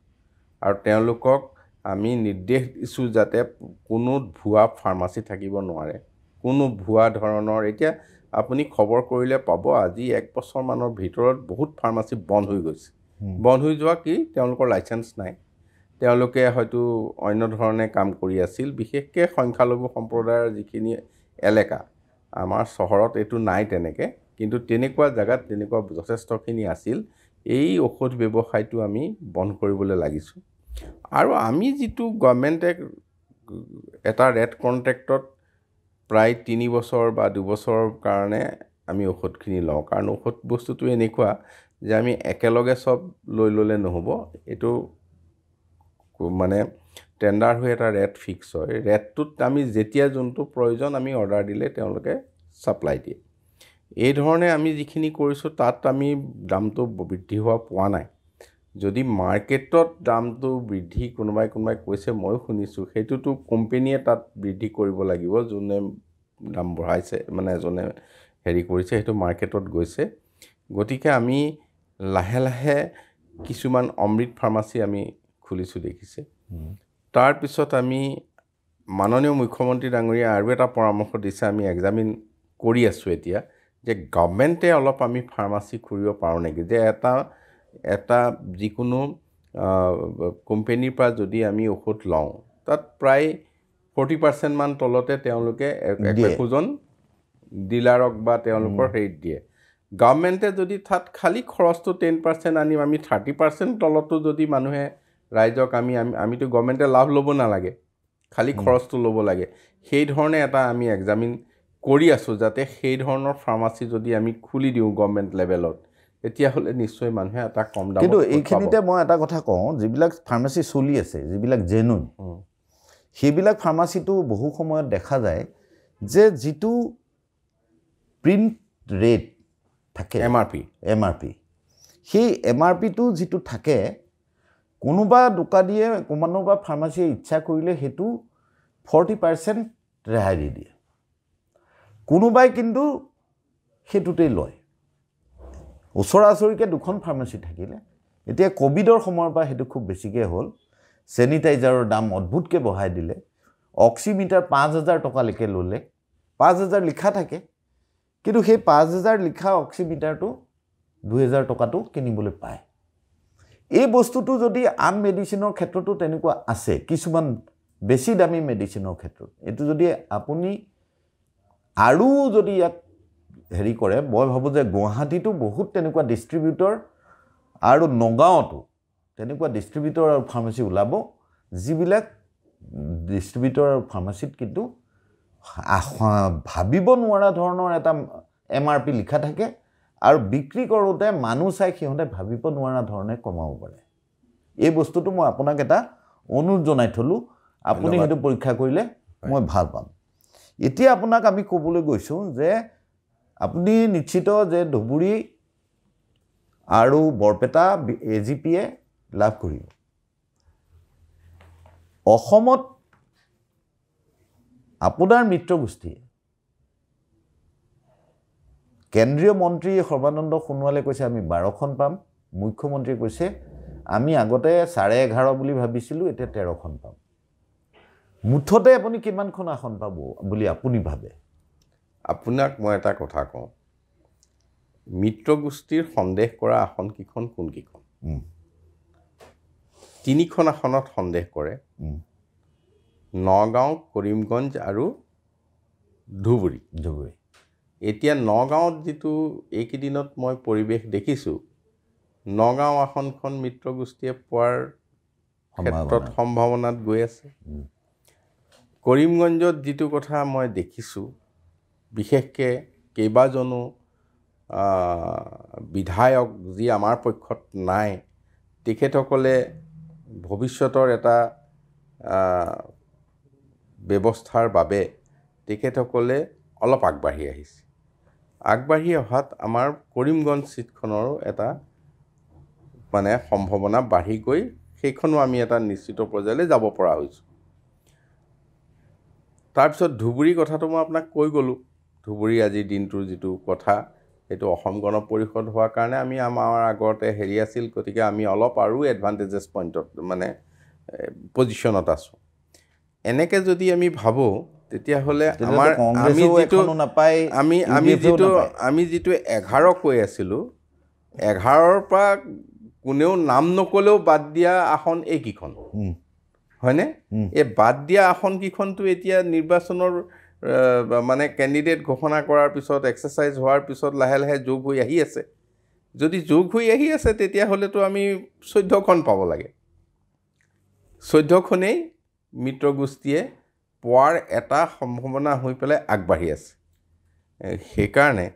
আৰু তেওঁলোকক আমি নিৰ্দেশ দিছোঁ যাতে কোনো ভুৱা ফাৰ্মাচী থাকিব নোৱাৰে, কোনো ভুৱা ধৰণৰ। এতিয়া আপুনি খবৰ কৰিলে পাব আজি 1 বছৰমানৰ ভিতৰত বহুত ফাৰ্মাচী বন্ধ হৈ গৈছে। বন্ধ হৈ যোৱা কি, তেওঁলোকৰ লাইচেঞ্চ নাই, তেওঁলোকে হয়তো অন্য ধৰণে কাম কৰি আছিল। বিশেষকৈ সংখ্যালঘু সম্প্ৰদায়ৰ যিখিনি এলেকা, আমাৰ চহৰত এইটো নাই তেনেকৈ, কিন্তু তেনেকুৱা জেগাত তেনেকুৱা যথেষ্টখিনি আছিল। এই ঔষধ ব্যৱসায়টো আমি বন্ধ কৰিবলৈ লাগিছোঁ। আৰু আমি যিটো গভৰ্ণমেণ্টে এটা ৰেট কণ্ট্ৰেক্টত প্ৰায় 3 বছৰ বা 2 বছৰৰ কাৰণে আমি ঔষধখিনি লওঁ, কাৰণ ঔষধ বস্তুটো এনেকুৱা যে আমি একেলগে চব লৈ ল'লে নহ'ব। এইটো মানে টেণ্ডাৰ হৈ এটা ৰেট ফিক্স হয়, ৰেটটোত আমি যেতিয়া যোনটো প্ৰয়োজন আমি অৰ্ডাৰ দিলে তেওঁলোকে ছাপ্লাই দিয়ে। এই ধৰণে আমি যিখিনি কৰিছোঁ তাত আমি দামটো বৃদ্ধি হোৱা পোৱা নাই। যদি মাৰ্কেটত দামটো বৃদ্ধি কোনোবাই কৈছে, ময়ো শুনিছোঁ, সেইটোতো কোম্পেনীয়ে তাত বৃদ্ধি কৰিব লাগিব, যোনে দাম বঢ়াইছে মানে এজনে হেৰি কৰিছে, সেইটো মাৰ্কেটত গৈছে। গতিকে আমি লাহে লাহে কিছুমান অমৃত ফাৰ্মাচী আমি খুলিছোঁ দেখিছে। তাৰপিছত আমি মাননীয় মুখ্যমন্ত্ৰী ডাঙৰীয়া আৰু এটা পৰামৰ্শ দিছে, আমি এক্সামিন কৰি আছোঁ এতিয়া, যে গভৰ্ণমেণ্টে অলপ আমি ফাৰ্মাচী খুলিব পাৰোঁ নেকি, যে এটা যিকোনো কোম্পেনীৰ পৰা যদি আমি ঔষধ লওঁ তাত প্ৰায় 40% মান তলতে তেওঁলোকে একোজন ডিলাৰক বা তেওঁলোকৰ হেৰিত দিয়ে। গভৰ্ণমেণ্টে যদি তাত খালী খৰচটো 10% আনিম, আমি 30% তলতো যদি মানুহে ৰাইজক আমিতো গভৰ্ণমেণ্টে লাভ ল'ব নালাগে, খালী খৰচটো ল'ব লাগে। সেই ধৰণে এটা আমি এক্সামিন কৰি আছোঁ, যাতে সেই ধৰণৰ ফাৰ্মাচী যদি আমি খুলি দিওঁ গভৰ্ণমেণ্ট লেভেলত, তেতিয়াহ'লে নিশ্চয় মানুহে এটা কম দামত। কিন্তু এইখিনিতে মই এটা কথা কওঁ, যিবিলাক ফাৰ্মাচী চলি আছে, যিবিলাক জেনুইন, সেইবিলাক ফাৰ্মাচীটো বহু সময়ত দেখা যায় যে যিটো প্ৰিণ্ট ৰেট থাকে MRP, সেই MRPটো যিটো থাকে, কোনোবা দোকানীয়ে কোনোবা ফাৰ্মাচীয়ে ইচ্ছা কৰিলে সেইটো 40% ৰেহাই দি দিয়ে, কোনোবাই কিন্তু সেইটোতেই লয়। ওচৰা ওচৰিকৈ 2খন ফাৰ্মাচী থাকিলে, এতিয়া ক'ভিডৰ সময়ৰ পৰা সেইটো খুব বেছিকৈ হ'ল। চেনিটাইজাৰৰ দাম অদ্ভুতকৈ বঢ়াই দিলে, অক্সিমিটাৰ 5,000 টকালৈকে ল'লে। 5,000 লিখা থাকে, কিন্তু সেই 5,000 লিখা অক্সিমিটাৰটো 2,000 টকাটো কিনিবলৈ পায়। এই বস্তুটো যদি আন মেডিচিনৰ ক্ষেত্ৰতো তেনেকুৱা আছে, কিছুমান বেছি দামী মেডিচিনৰ ক্ষেত্ৰত, এইটো যদি আপুনি আৰু যদি ইয়াক হেৰি কৰে, মই ভাবোঁ যে গুৱাহাটীতো বহুত তেনেকুৱা ডিষ্ট্ৰিবিউটৰ আৰু নগাঁৱতো তেনেকুৱা ডিষ্ট্ৰিবিউটৰ আৰু ফাৰ্মাচী ওলাব, যিবিলাক ডিষ্ট্ৰিবিউটৰ আৰু ফাৰ্মাচীত কিন্তু ভাবিব নোৱাৰা ধৰণৰ এটা MRP লিখা থাকে, আৰু বিক্ৰী কৰোঁতে মানুহ চাই সিহঁতে ভাবিব নোৱাৰা ধৰণে কমাব পাৰে। এই বস্তুটো মই আপোনাক এটা অনুৰোধ জনাই থলোঁ, আপুনি সেইটো পৰীক্ষা কৰিলে মই ভাল পাম। এতিয়া আপোনাক আমি ক'বলৈ গৈছোঁ যে আপুনি নিশ্চিত যে ধুবুৰী আৰু বৰপেটা AGPয়ে লাভ কৰিব। অসমত আপোনাৰ মিত্ৰগোষ্ঠীয়ে, কেন্দ্ৰীয় মন্ত্ৰী সৰ্বানন্দ সোণোৱালে কৈছে আমি 12খন পাম, মুখ্যমন্ত্ৰীয়ে কৈছে আমি আগতে 11.5 বুলি ভাবিছিলোঁ, এতিয়া 13খন পাম। মুঠতে আপুনি কিমানখন আসন পাব বুলি আপুনি ভাবে? আপোনাক মই এটা কথা কওঁ, মিত্ৰগোষ্ঠীৰ সন্দেহ কৰা আসন কেইখন কোন কেইখন? 3খন আসনত সন্দেহ কৰে, নগাঁও, কৰিমগঞ্জ আৰু ধুবুৰী। এতিয়া নগাঁৱত যিটো এইকেইদিনত মই পৰিৱেশ দেখিছোঁ, নগাঁও আসনখন মিত্ৰগোষ্ঠীয়ে পোৱাৰ ক্ষেত্ৰত সম্ভাৱনাত গৈ আছে। কৰিমগঞ্জত যিটো কথা মই দেখিছোঁ, বিশেষকৈ কেইবাজনো বিধায়ক যি আমাৰ পক্ষত নাই, তেখেতসকলে ভৱিষ্যতৰ এটা ব্যৱস্থাৰ বাবে তেখেতসকলে অলপ আগবাঢ়ি আহিছে। আগবাঢ়ি অহাত আমাৰ কৰিমগঞ্জ চিটখনৰো এটা মানে সম্ভাৱনা বাঢ়ি গৈ সেইখনো আমি এটা নিশ্চিত পৰ্যায়লৈ যাব পৰা হৈছোঁ। তাৰপিছত ধুবুৰী কথাটো মই আপোনাক কৈ গ'লোঁ। ধুবুৰী আজিৰ দিনটোৰ যিটো কথা, সেইটো অসম গণ পৰিষদ হোৱাৰ কাৰণে আমি আমাৰ আগতে হেৰি আছিল, গতিকে আমি অলপ আৰু এডভান্টেজেছ পইণ্টত মানে পজিশ্যনত আছোঁ। এনেকৈ যদি আমি ভাবোঁ তেতিয়াহ'লে আমাৰ আমি যিটো 11 কৈ আছিলোঁ, 11ৰ পৰা কোনেও নাম নকলেও বাদ দিয়া আসন এইকেইখন, হয়নে? এই বাদ দিয়া আসনকেইখনটো এতিয়া নিৰ্বাচনৰ মানে কেণ্ডিডেট ঘোষণা কৰাৰ পিছত, এক্সাৰচাইজ হোৱাৰ পিছত লাহে লাহে যোগ হৈ আহি আছে। যদি যোগ হৈ আহি আছে তেতিয়াহ'লেতো আমি 14খন পাব লাগে। 14খনেই মিত্ৰগোষ্ঠীয়ে পোৱাৰ এটা সম্ভাৱনা হৈ পেলাই আগবাঢ়ি আছে। সেইকাৰণে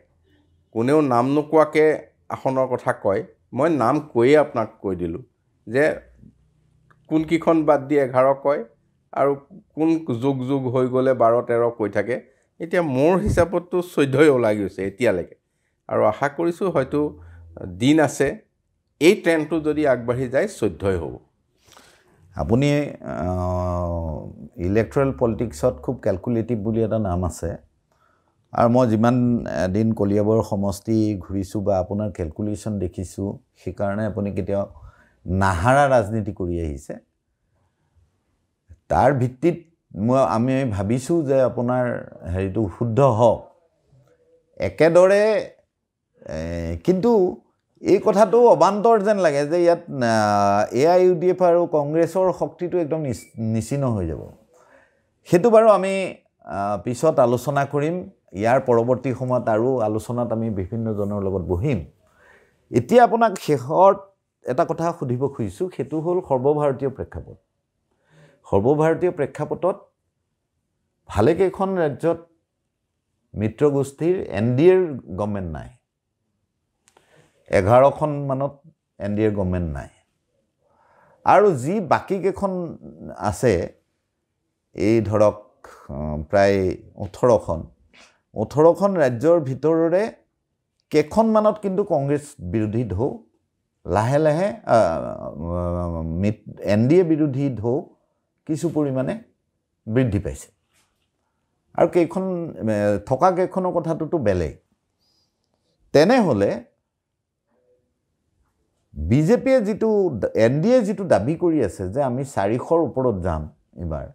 কোনেও নাম নোকোৱাকৈ আসনৰ কথা কয়, মই নাম কৈয়ে আপোনাক কৈ দিলোঁ যে কোনকেইখন বাদ দি 11 কয় আৰু কোন যোগ হৈ গ'লে 12-13 কৈ থাকে। এতিয়া মোৰ হিচাপততো 14ই ওলাই গৈছে এতিয়ালৈকে, আৰু আশা কৰিছোঁ হয়তো দিন আছে, এই ট্ৰেণ্ডটো যদি আগবাঢ়ি যায় 14ই হ'ব। আপুনি ইলেক্ট্ৰেল পলিটিক্সত খুব কেলকুলেটিভ বুলি এটা নাম আছে, আৰু মই যিমান দিন কলিয়াবৰ সমষ্টি ঘূৰিছোঁ বা আপোনাৰ কেলকুলেশ্যন দেখিছোঁ, সেইকাৰণে আপুনি কেতিয়াও নাহাৰা ৰাজনীতি কৰি আহিছে। তাৰ ভিত্তিত আমি ভাবিছোঁ যে আপোনাৰ হেৰিটো শুদ্ধ হওক একেদৰে। কিন্তু এই কথাটো অবান্তৰ যেন লাগে যে ইয়াত AIUDF আৰু কংগ্ৰেছৰ শক্তিটো একদম নিচিন্ন হৈ যাব। সেইটো বাৰু আমি পিছত আলোচনা কৰিম। ইয়াৰ পৰৱৰ্তী সময়ত আৰু আলোচনাত আমি বিভিন্নজনৰ লগত বহিম। এতিয়া আপোনাক শেষত এটা কথা সুধিব খুজিছোঁ, সেইটো হ'ল সৰ্বভাৰতীয় প্ৰেক্ষাপট। সৰ্বভাৰতীয় প্ৰেক্ষাপটত ভালেকেইখন ৰাজ্যত মিত্ৰগোষ্ঠীৰ NDAৰ গভৰ্ণমেণ্ট নাই, 11খন মানত NDAৰ গভৰ্ণমেণ্ট নাই, আৰু যি বাকী কেইখন আছে, এই ধৰক প্ৰায় 18খন ৰাজ্যৰ ভিতৰৰে কেইখনমানত কিন্তু কংগ্ৰেছ বিৰোধী ঢৌ লাহে লাহে NDA বিৰোধী ঢৌ কিছু পৰিমাণে বৃদ্ধি পাইছে, আৰু কেইখন থকা কেইখনৰ কথাটোতো বেলেগ। তেনেহ'লে বিজেপিয়ে যিটো NDA যিটো দাবী কৰি আছে যে আমি 400ৰ ওপৰত যাম এইবাৰ,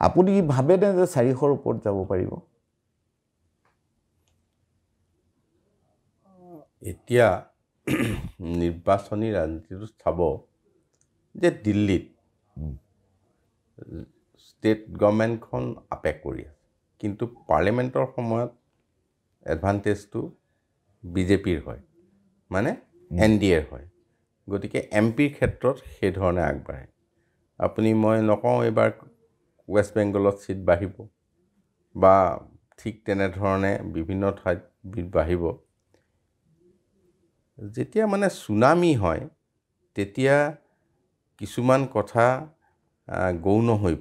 আপুনি ভাবেনে যে 400ৰ ওপৰত যাব পাৰিব? এতিয়া নিৰ্বাচনী ৰাজনীতিটো চাব যে দিল্লীত ষ্টেট গভৰ্ণমেণ্টখন আপেক কৰি আছে, কিন্তু পাৰ্লিমেণ্টৰ সময়ত এডভান্টেজটো বিজেপিৰ হয়, মানে NDAৰ হয়। গতিকে MPৰ ক্ষেত্ৰত সেইধৰণে আগবাঢ়ে। মই নকওঁ এইবাৰ ৱেষ্ট বেংগলত চিট বাঢ়িব বা ঠিক তেনেধৰণে বিভিন্ন ঠাইত বাঢ়িব। যেতিয়া মানে চুনামি হয় তেতিয়া কিছুমান কথা গৌণ হৈ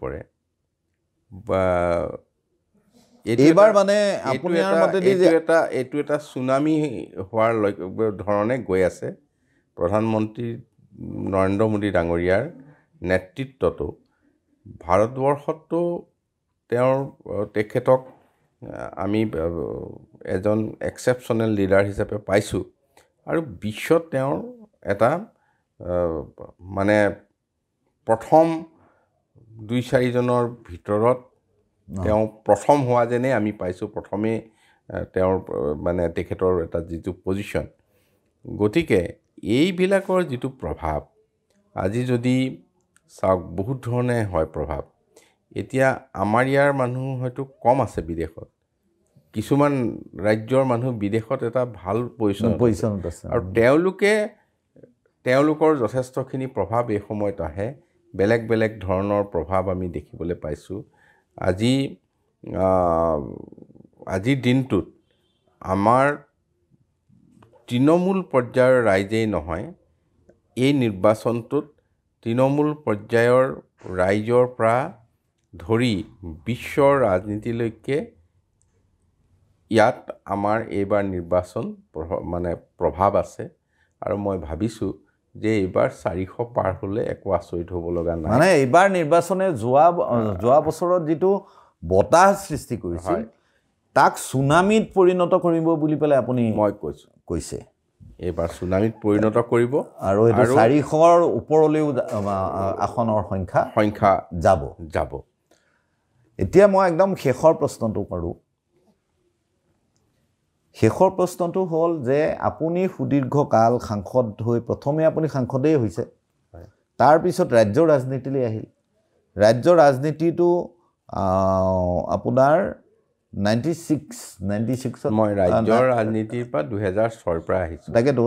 পৰে বা এইবাৰ মানে আপোনাৰ মতেদি এইটো এটা চুনামি হোৱাৰ ধৰণে গৈ আছে। প্ৰধানমন্ত্ৰী নৰেন্দ্ৰ মোদী ডাঙৰীয়াৰ নেতৃত্বতো ভাৰতবৰ্ষতো তেখেতক আমি এজন এক্সেপশ্যনেল লিডাৰ হিচাপে পাইছোঁ, আৰু বিশ্বত তেওঁৰ এটা মানে প্ৰথম 2-4জনৰ ভিতৰত তেওঁ প্ৰথম হোৱা যেনে আমি পাইছোঁ। প্ৰথমেই তেওঁৰ মানে তেখেতৰ এটা যিটো পজিশ্যন, গতিকে এইবিলাকৰ যিটো প্ৰভাৱ আজি যদি চাওক বহুত ধৰণে হয় প্ৰভাৱ। এতিয়া আমাৰ ইয়াৰ মানুহ হয়তো কম আছে বিদেশত, কিছুমান ৰাজ্যৰ মানুহ বিদেশত এটা ভাল পজিশ্যনত আছে, আৰু তেওঁলোকৰ যথেষ্টখিনি প্ৰভাৱ এই সময়ত আহে। বেলেগ বেলেগ ধৰণৰ প্ৰভাৱ আমি দেখিবলৈ পাইছোঁ। আজিৰ দিনটোত আমাৰ তৃণমূল পৰ্যায়ৰ ৰাইজেই নহয়, এই নিৰ্বাচনটোত তৃণমূল পৰ্যায়ৰ ৰাইজৰ পৰা ধৰি বিশ্বৰ ৰাজনীতিলৈকে ইয়াত আমাৰ এইবাৰ নিৰ্বাচন মানে প্ৰভাৱ আছে আৰু মই ভাবিছোঁ যে এইবাৰ 400 পাৰ হ'লে একো আচৰিত হ'ব লগা নাই মানে এইবাৰ নিৰ্বাচনে যোৱা বছৰত যিটো বতাহ সৃষ্টি কৰিছিল তাক সুনামিত পৰিণত কৰিব বুলি পেলাই আপুনি মই কৈছে এইবাৰ সুনামিত পৰিণত কৰিব আৰু এইটো 400ৰ ওপৰলৈও আসনৰ সংখ্যা যাব এতিয়া মই একদম শেষৰ প্ৰশ্নটো কৰোঁ শেষৰ প্ৰশ্নটো হ'ল যে আপুনি সুদীৰ্ঘকাল সাংসদ হৈ প্ৰথমে আপুনি সাংসদেই হৈছে তাৰপিছত ৰাজ্যৰ ৰাজনীতিলৈ আহিল ৰাজ্যৰ ৰাজনীতিটো আপোনাৰ 96ত মই ৰাজ্যৰ ৰাজনীতিৰ পৰা 2006ৰ পৰা আহিছোঁ তাকেতো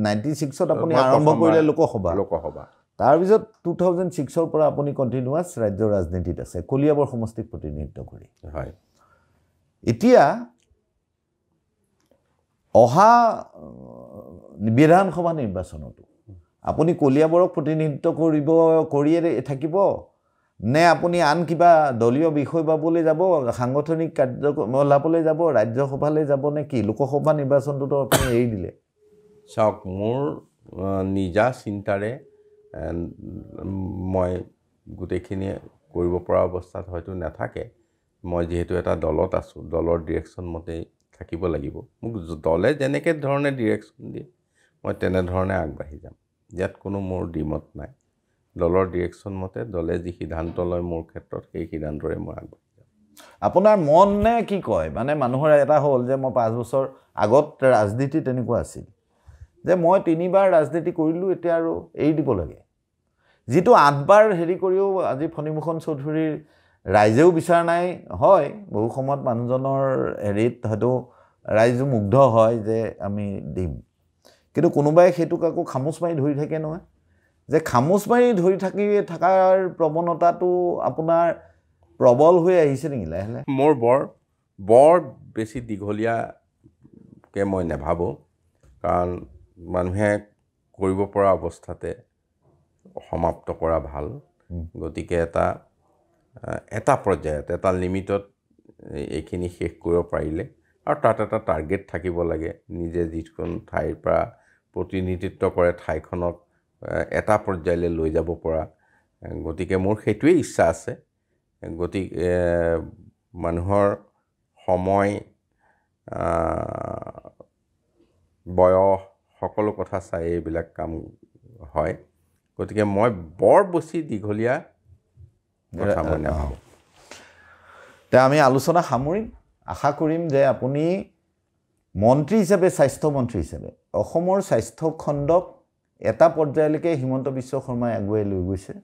96ত আপুনি আৰম্ভ কৰিলে লোকসভা তাৰপিছত 2006ৰ পৰা আপুনি কণ্টিনিউৱাছ ৰাজ্যৰ ৰাজনীতিত আছে কলিয়াবৰ সমষ্টিক প্ৰতিনিধিত্ব কৰি হয় এতিয়া অহা বিধানসভা নিৰ্বাচনতো আপুনি কলিয়াবৰক প্ৰতিনিধিত্ব কৰিয়ে থাকিব নে আপুনি আন কিবা দলীয় বিষয় বাবুলৈ যাব সাংগঠনিক কাৰ্যকলাপলৈ যাব ৰাজ্যসভালৈ যাব নে কি লোকসভা নিৰ্বাচনটোতো আপুনি এৰি দিলে চাওক মোৰ নিজা চিন্তাৰে মই গোটেইখিনি কৰিব পৰা অৱস্থাত হয়তো নাথাকে মই যিহেতু এটা দলত আছোঁ দলৰ ডিৰেকশ্যন মতেই থাকিব লাগিব মোক দলে যেনেকৈ ধৰণে ডিৰেকশ্যন দিয়ে মই তেনেধৰণে আগবাঢ়ি যাম ইয়াত কোনো মোৰ দ্বিমত নাই দলৰ ডিৰেকশ্যন মতে দলে যি সিদ্ধান্ত লয় মোৰ ক্ষেত্ৰত সেই সিদ্ধান্তৰে মই আগবাঢ়ি যাম আপোনাৰ মন নে কি কয় মানে মানুহৰ এটা হ'ল যে মই 5 বছৰ আগত ৰাজনীতি তেনেকুৱা আছিল যে মই 3বাৰ ৰাজনীতি কৰিলোঁ এতিয়া আৰু এৰি দিব লাগে যিটো 8বাৰ হেৰি কৰিও আজি ফণীভূষণ চৌধুৰীৰ ৰাইজেও বিচাৰ নাই হয় বহু সময়ত মানুহজনৰ হেৰিত হয়তো ৰাইজো মুগ্ধ হয় যে আমি দিম কিন্তু কোনোবাই সেইটোক আকৌ খামোচ মাৰি ধৰি থাকে নহয় যে খামোচ মাৰি ধৰি থকাৰ প্ৰৱণতাটো আপোনাৰ প্ৰবল হৈ আহিছে নেকি লাহে লাহে মোৰ বৰ বেছি দীঘলীয়াকৈ মই নাভাবোঁ কাৰণ মানুহে কৰিব পৰা অৱস্থাতে সমাপ্ত কৰা ভাল গতিকে এটা পৰ্যায়ত এটা লিমিটত এইখিনি শেষ কৰিব পাৰিলে আৰু তাত এটা টাৰ্গেট থাকিব লাগে নিজে যিখন ঠাইৰ পৰা প্ৰতিনিধিত্ব কৰে ঠাইখনক এটা পৰ্যায়লৈ লৈ যাব পৰা গতিকে মোৰ সেইটোৱেই ইচ্ছা আছে গতিকে মানুহৰ সময় বয়স সকলো কথা চাই এইবিলাক কাম হয় গতিকে মই বৰ বেছি দীঘলীয়া কথা মই নাভাবোঁ এতিয়া আমি আলোচনা সামৰিম আশা কৰিম যে আপুনি মন্ত্ৰী হিচাপে স্বাস্থ্য মন্ত্ৰী হিচাপে অসমৰ স্বাস্থ্য খণ্ডক এটা পৰ্যায়লৈকে হিমন্ত বিশ্ব শৰ্মাই আগুৱাই লৈ গৈছে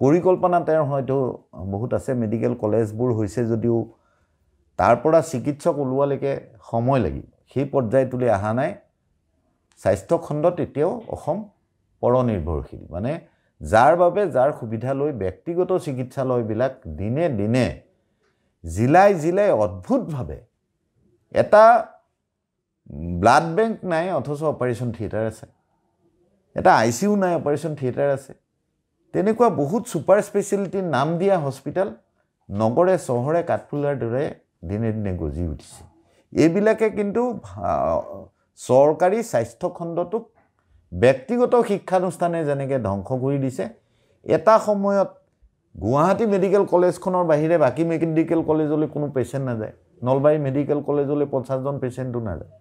পৰিকল্পনা তেওঁৰ হয়তো বহুত আছে মেডিকেল কলেজবোৰ হৈছে যদিও তাৰ পৰা চিকিৎসক ওলোৱালৈকে সময় লাগিব সেই পৰ্যায়টোলৈ অহা নাই স্বাস্থ্য খণ্ডত এতিয়াও অসম পৰনিৰ্ভৰশীল মানে যাৰ বাবে যাৰ সুবিধা লৈ ব্যক্তিগত চিকিৎসালয়বিলাক দিনে দিনে জিলাই অদ্ভুতভাৱে এটা ব্লাড বেংক নাই অথচ অপাৰেশ্যন থিয়েটাৰ আছে এটা ICU নাই অপাৰেশ্যন থিয়েটাৰ আছে তেনেকুৱা বহুত ছুপাৰ স্পেচিয়েলিটিৰ নাম দিয়া হস্পিটেল নগৰে চহৰে কাঠফুলাৰ দৰে দিনে দিনে গজি উঠিছে এইবিলাকে কিন্তু চৰকাৰী স্বাস্থ্য খণ্ডটোক ব্যক্তিগত শিক্ষানুষ্ঠানে যেনেকৈ ধ্বংস কৰি দিছে এটা সময়ত গুৱাহাটী মেডিকেল কলেজখনৰ বাহিৰে বাকী মেডিকেল কলেজলৈ কোনো পেচেণ্ট নাযায় নলবাৰী মেডিকেল কলেজলৈ 50জন পেচেণ্টো নাযায়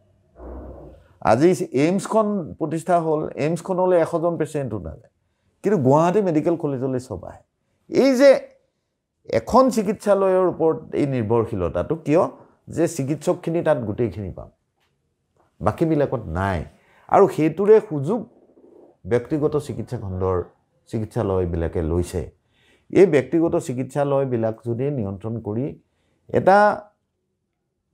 আজি এইমছখন প্ৰতিষ্ঠা হ'ল এইমছখনলৈ 100জন পেচেণ্টো নাযায় কিন্তু গুৱাহাটী মেডিকেল কলেজলৈ সব আহে এই যে এখন চিকিৎসালয়ৰ ওপৰত এই নিৰ্ভৰশীলতাটো কিয় যে চিকিৎসকখিনি তাত গোটেইখিনি পাম বাকীবিলাকত নাই আৰু সেইটোৰে সুযোগ ব্যক্তিগত চিকিৎসা খণ্ডৰ চিকিৎসালয়বিলাকে লৈছে এই ব্যক্তিগত চিকিৎসালয়বিলাক যদি নিয়ন্ত্ৰণ কৰি এটা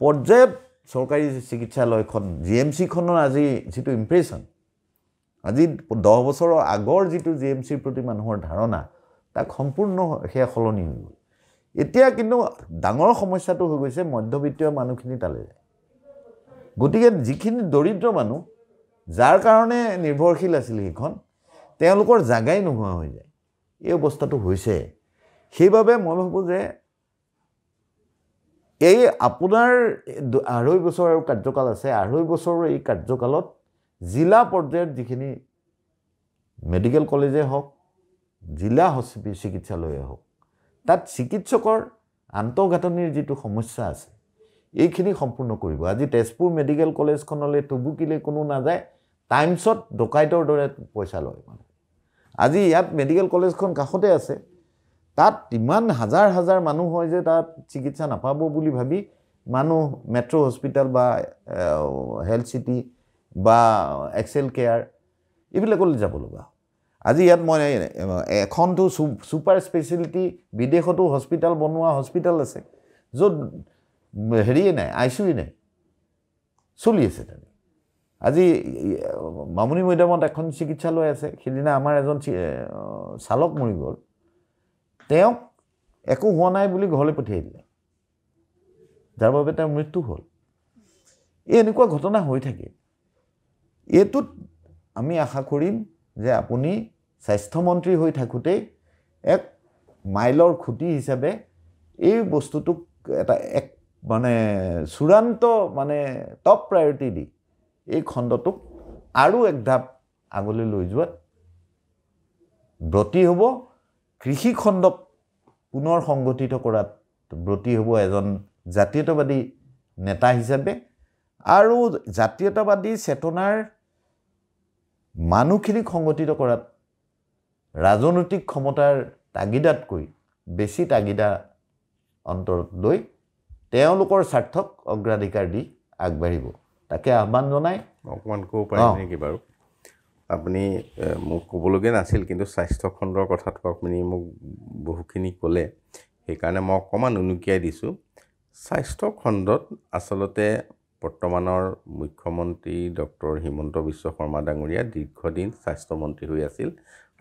পৰ্যায়ত চৰকাৰী চিকিৎসালয়খন GMCখনৰ আজি যিটো ইম্প্ৰেশ্যন আজি 10 বছৰৰ আগৰ যিটো GMCৰ প্ৰতি মানুহৰ ধাৰণা তাক সম্পূৰ্ণ সেয়া সলনি হৈ গ'ল এতিয়া কিন্তু ডাঙৰ সমস্যাটো হৈ গৈছে মধ্যবিত্তীয় মানুহখিনি তালৈ যায় গতিকে যিখিনি দৰিদ্ৰ মানুহ যাৰ কাৰণে নিৰ্ভৰশীল আছিল সেইখন তেওঁলোকৰ জাগাই নোহোৱা হৈ যায় এই অৱস্থাটো হৈছে সেইবাবে মই ভাবোঁ যে এই আপোনাৰ 2.5 বছৰ আৰু কাৰ্যকাল আছে 2.5 বছৰৰ এই কাৰ্যকালত জিলা পৰ্যায়ত যিখিনি মেডিকেল কলেজে হওক জিলা চিকিৎসালয়ে হওক তাত চিকিৎসকৰ আন্তঃগাঁথনিৰ যিটো সমস্যা আছে এইখিনি সম্পূৰ্ণ কৰিব আজি তেজপুৰ মেডিকেল কলেজখনলৈ টুবুকিলে কোনো নাযায় টাইমছত ডকাইতৰ দৰে পইচা লয় মানে আজি ইয়াত মেডিকেল কলেজখন কাষতে আছে তাত ইমান হাজাৰ হাজাৰ মানুহ হয় যে তাত চিকিৎসা নাপাব বুলি ভাবি মানুহ মেট্ৰ' হস্পিটেল বা হেল্থ চিটি বা এক্সেল কেয়াৰ এইবিলাকলৈ যাব লগা আজি ইয়াত মই এখনটো ছুপাৰ স্পেচিয়েলিটি বিদেশতো হস্পিটেল বনোৱা হস্পিটেল আছে য'ত হেৰিয়ে নাই আইচিইউ নাই চলি আছে তাতে আজি মামুনি মৈদামত এখন চিকিৎসালয় আছে সেইদিনা আমাৰ এজন চালক মৰি গ'ল তেওঁক একো হোৱা নাই বুলি ঘৰলৈ পঠিয়াই দিলে যাৰ বাবে তেওঁৰ মৃত্যু হ'ল এই এনেকুৱা ঘটনা হৈ থাকে এইটোত আমি আশা কৰিম যে আপুনি স্বাস্থ্যমন্ত্ৰী হৈ থাকোঁতেই এক মাইলৰ খুঁটি হিচাপে এই বস্তুটোক এটা এক মানে চূড়ান্ত মানে টপ প্ৰায়ৰিটি দি এই খণ্ডটোক আৰু এক ধাপ আগলৈ লৈ যোৱাত ব্ৰতী হ'ব কৃষি খণ্ডক পুনৰ সংগঠিত কৰাত ব্ৰতী হ'ব এজন জাতীয়তাবাদী নেতা হিচাপে আৰু জাতীয়তাবাদী চেতনাৰ মানুহখিনিক সংগঠিত কৰাত ৰাজনৈতিক ক্ষমতাৰ তাগিদাতকৈ বেছি তাগিদা অন্তৰত লৈ তেওঁলোকৰ স্বাৰ্থক অগ্ৰাধিকাৰ দি আগবাঢ়িব তাকে আহ্বান জনাই অকণমান ক'ব পাৰিম নেকি বাৰু আপুনি মোক ক'বলগীয়া নাছিল কিন্তু স্বাস্থ্য খণ্ডৰ কথাটো আপুনি মোক বহুখিনি ক'লে সেইকাৰণে মই অকণমান উনুকিয়াই দিছোঁ স্বাস্থ্য খণ্ডত আচলতে বৰ্তমানৰ মুখ্যমন্ত্ৰী ডক্টৰ হিমন্ত বিশ্ব শৰ্মা ডাঙৰীয়া দীৰ্ঘদিন স্বাস্থ্যমন্ত্ৰী হৈ আছিল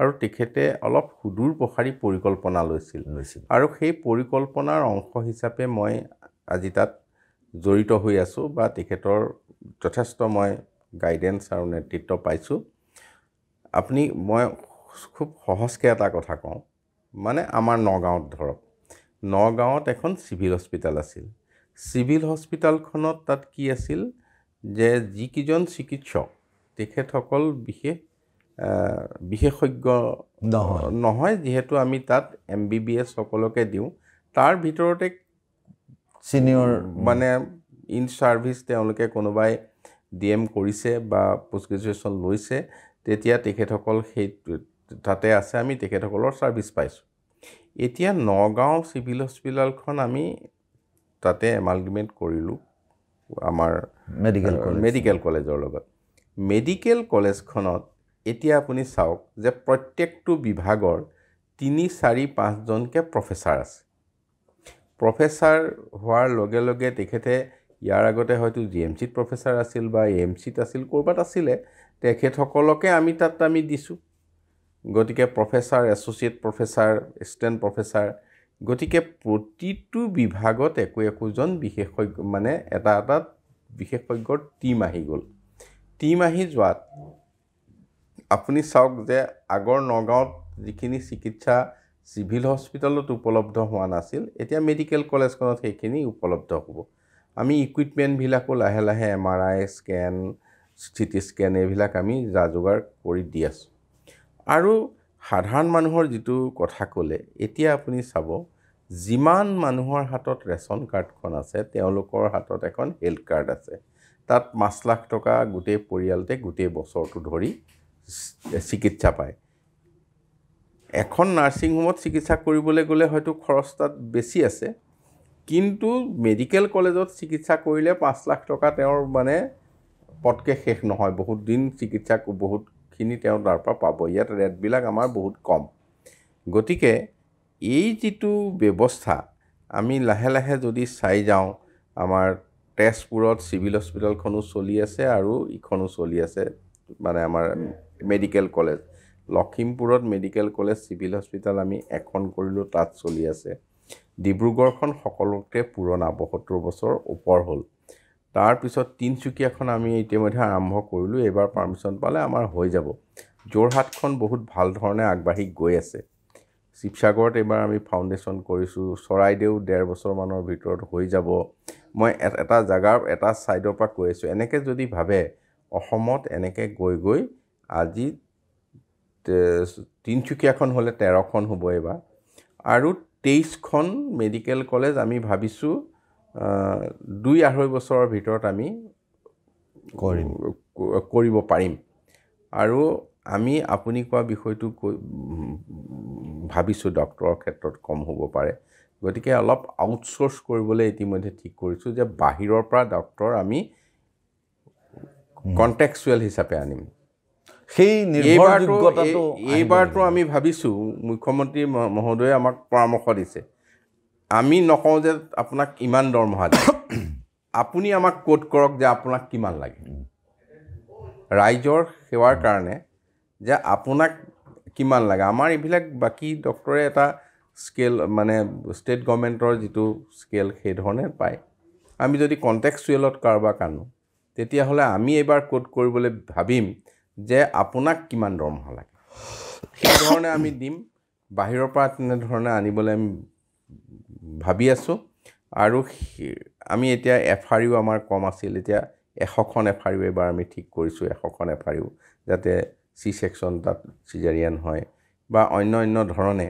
আৰু তেখেতে অলপ সুদূৰ প্ৰসাৰী পৰিকল্পনা লৈছিল আৰু সেই পৰিকল্পনাৰ অংশ হিচাপে মই আজি তাত জড়িত হৈ আছোঁ বা তেখেতৰ যথেষ্ট মই গাইডেন্স আৰু নেতৃত্ব পাইছোঁ আপুনি মই খুব সহজকৈ এটা কথা কওঁ মানে আমাৰ নগাঁৱত ধৰক নগাঁৱত এখন চিভিল হস্পিটেল আছিল চিভিল হস্পিটেলখনত তাত কি আছিল যে যিকেইজন চিকিৎসক তেখেতসকল বিশেষজ্ঞ নহয় যিহেতু আমি তাত MBBS সকলকে দিওঁ তাৰ ভিতৰতে ছিনিয়ৰ মানে ইন ছাৰ্ভিচ তেওঁলোকে কোনোবাই DM কৰিছে বা পোষ্ট গ্ৰেজুৱেশ্যন লৈছে তেতিয়া তেখেতসকল সেই তাতে আছে আমি তেখেতসকলৰ ছাৰ্ভিচ পাইছোঁ এতিয়া নগাঁও চিভিল হস্পিটেলখন আমি তাতে এমালগেমেট কৰিলোঁ আমাৰ মেডিকেল কলেজৰ লগত মেডিকেল কলেজখনত এতিয়া আপুনি চাওক যে প্ৰত্যেকটো বিভাগৰ 3-4-5জনকৈ প্ৰফেচাৰ আছে প্ৰফেচাৰ হোৱাৰ লগে লগে তেখেতে ইয়াৰ আগতে হয়তো GMCত প্ৰফেচাৰ আছিল বা AMCত আছিল ক'ৰবাত আছিলে তেখেতসকলকে আমি তাত দিছোঁ গতিকে professor associate professor assistant professor গতিকে প্ৰতিটো বিভাগত একোজন বিশেষজ্ঞ মানে এটা বিশেষজ্ঞৰ টীম আহি গ'ল টীম আহি যোৱাত আপুনি চাওক যে আগৰ নগাঁৱত যিখিনি চিকিৎসা চিভিল হস্পিটেলত উপলব্ধ হোৱা নাছিল এতিয়া মেডিকেল কলেজখনত সেইখিনি উপলব্ধ হ'ব আমি ইকুইপমেণ্টবিলাকো লাহে লাহে MRI স্কেন CT স্কেন এইবিলাক আমি যা যোগাৰ কৰি দি আছোঁ আৰু সাধাৰণ মানুহৰ যিটো কথা ক'লে এতিয়া আপুনি চাব যিমান মানুহৰ হাতত ৰেচন কাৰ্ডখন আছে তেওঁলোকৰ হাতত এখন হেল্থ কাৰ্ড আছে তাত 5 লাখ টকা গোটেই পৰিয়ালতে গোটেই বছৰটো ধৰি চিকিৎসা পায় এখন নাৰ্ছিং হোমত চিকিৎসা কৰিবলৈ গ'লে হয়তো খৰচ তাত বেছি আছে কিন্তু মেডিকেল কলেজত চিকিৎসা কৰিলে 5 লাখ টকা তেওঁৰ মানে পটকে শেষ নহয় বহুত দিন চিকিৎসা বহুতখিনি তেওঁ তাৰ পৰা পাব ইয়াত ৰেটবিলাক আমাৰ বহুত কম গতিকে এই যিটো ব্যৱস্থা আমি লাহে লাহে যদি চাই যাওঁ আমাৰ তেজপুৰত চিভিল হস্পিটেলখনো চলি আছে আৰু ইখনো চলি আছে মানে আমাৰ মেডিকেল কলেজ লখিমপুৰত মেডিকেল কলেজ চিভিল হস্পিটেল আমি এখন কৰিলোঁ তাত চলি আছে ডিব্ৰুগড়খন সকলোতকৈ পুৰণা 72 বছৰ ওপৰ হ'ল তাৰপিছত তিনচুকীয়াখন আমি ইতিমধ্যে আৰম্ভ কৰিলোঁ এবাৰ পাৰ্মিশ্যন পালে আমাৰ হৈ যাব যোৰহাটখন বহুত ভাল ধৰণে আগবাঢ়ি গৈ আছে শিৱসাগৰত এইবাৰ আমি ফাউণ্ডেশ্যন কৰিছোঁ, চৰাইদেউ 1.5 বছৰমানৰ ভিতৰত হৈ যাব। মই এটা জাগাৰ এটা ছাইডৰ পৰা কৈ আছোঁ, এনেকৈ যদি ভাবে অসমত এনেকৈ গৈ গৈ আজি তিনিচুকীয়াখন হ'লে 13খন হ'ব এইবাৰ, আৰু 23খন মেডিকেল কলেজ আমি ভাবিছোঁ 2-2.5 বছৰৰ ভিতৰত আমি কৰিব পাৰিম। আৰু আমি আপুনি কোৱা বিষয়টো ভাবিছোঁ ডক্টৰৰ ক্ষেত্ৰত কম হ'ব পাৰে, গতিকে অলপ আউটচোৰ্চ কৰিবলৈ ইতিমধ্যে ঠিক কৰিছোঁ যে বাহিৰৰ পৰা ডক্টৰ আমি কণ্টেক্সুৱেল হিচাপে আনিম। সেই নিৰ্ভৰযোগ্যতাটো এইবাৰতো আমি ভাবিছোঁ, মুখ্যমন্ত্ৰী মহোদয়ে আমাক পৰামৰ্শ দিছে, আমি নকওঁ যে আপোনাক ইমান দৰমহা দিম, আপুনি আমাক কোট কৰক যে আপোনাক কিমান লাগে ৰাইজৰ সেৱাৰ কাৰণে, যে আপোনাক কিমান লাগে। আমাৰ এইবিলাক বাকী ডক্টৰে এটা স্কেল মানে ষ্টেট গভৰ্ণমেণ্টৰ যিটো স্কেল সেইধৰণে পায়। আমি যদি কণ্টেক্সুৱেলত কাৰোবাক আনো তেতিয়াহ'লে আমি এইবাৰ কোট কৰিবলৈ ভাবিম যে আপোনাক কিমান দৰমহা লাগে, সেইধৰণে আমি দিম। বাহিৰৰ পৰা তেনেধৰণে আনিবলৈ আমি ভাবি আছোঁ। আৰু আমি এতিয়া FRU আমাৰ কম আছিল, এতিয়া 100খন FRU এইবাৰ আমি ঠিক কৰিছোঁ, 100খন FRU যাতে C-সেকশ্যন তাত চিজাৰিয়ান হয় বা অন্য ধৰণে।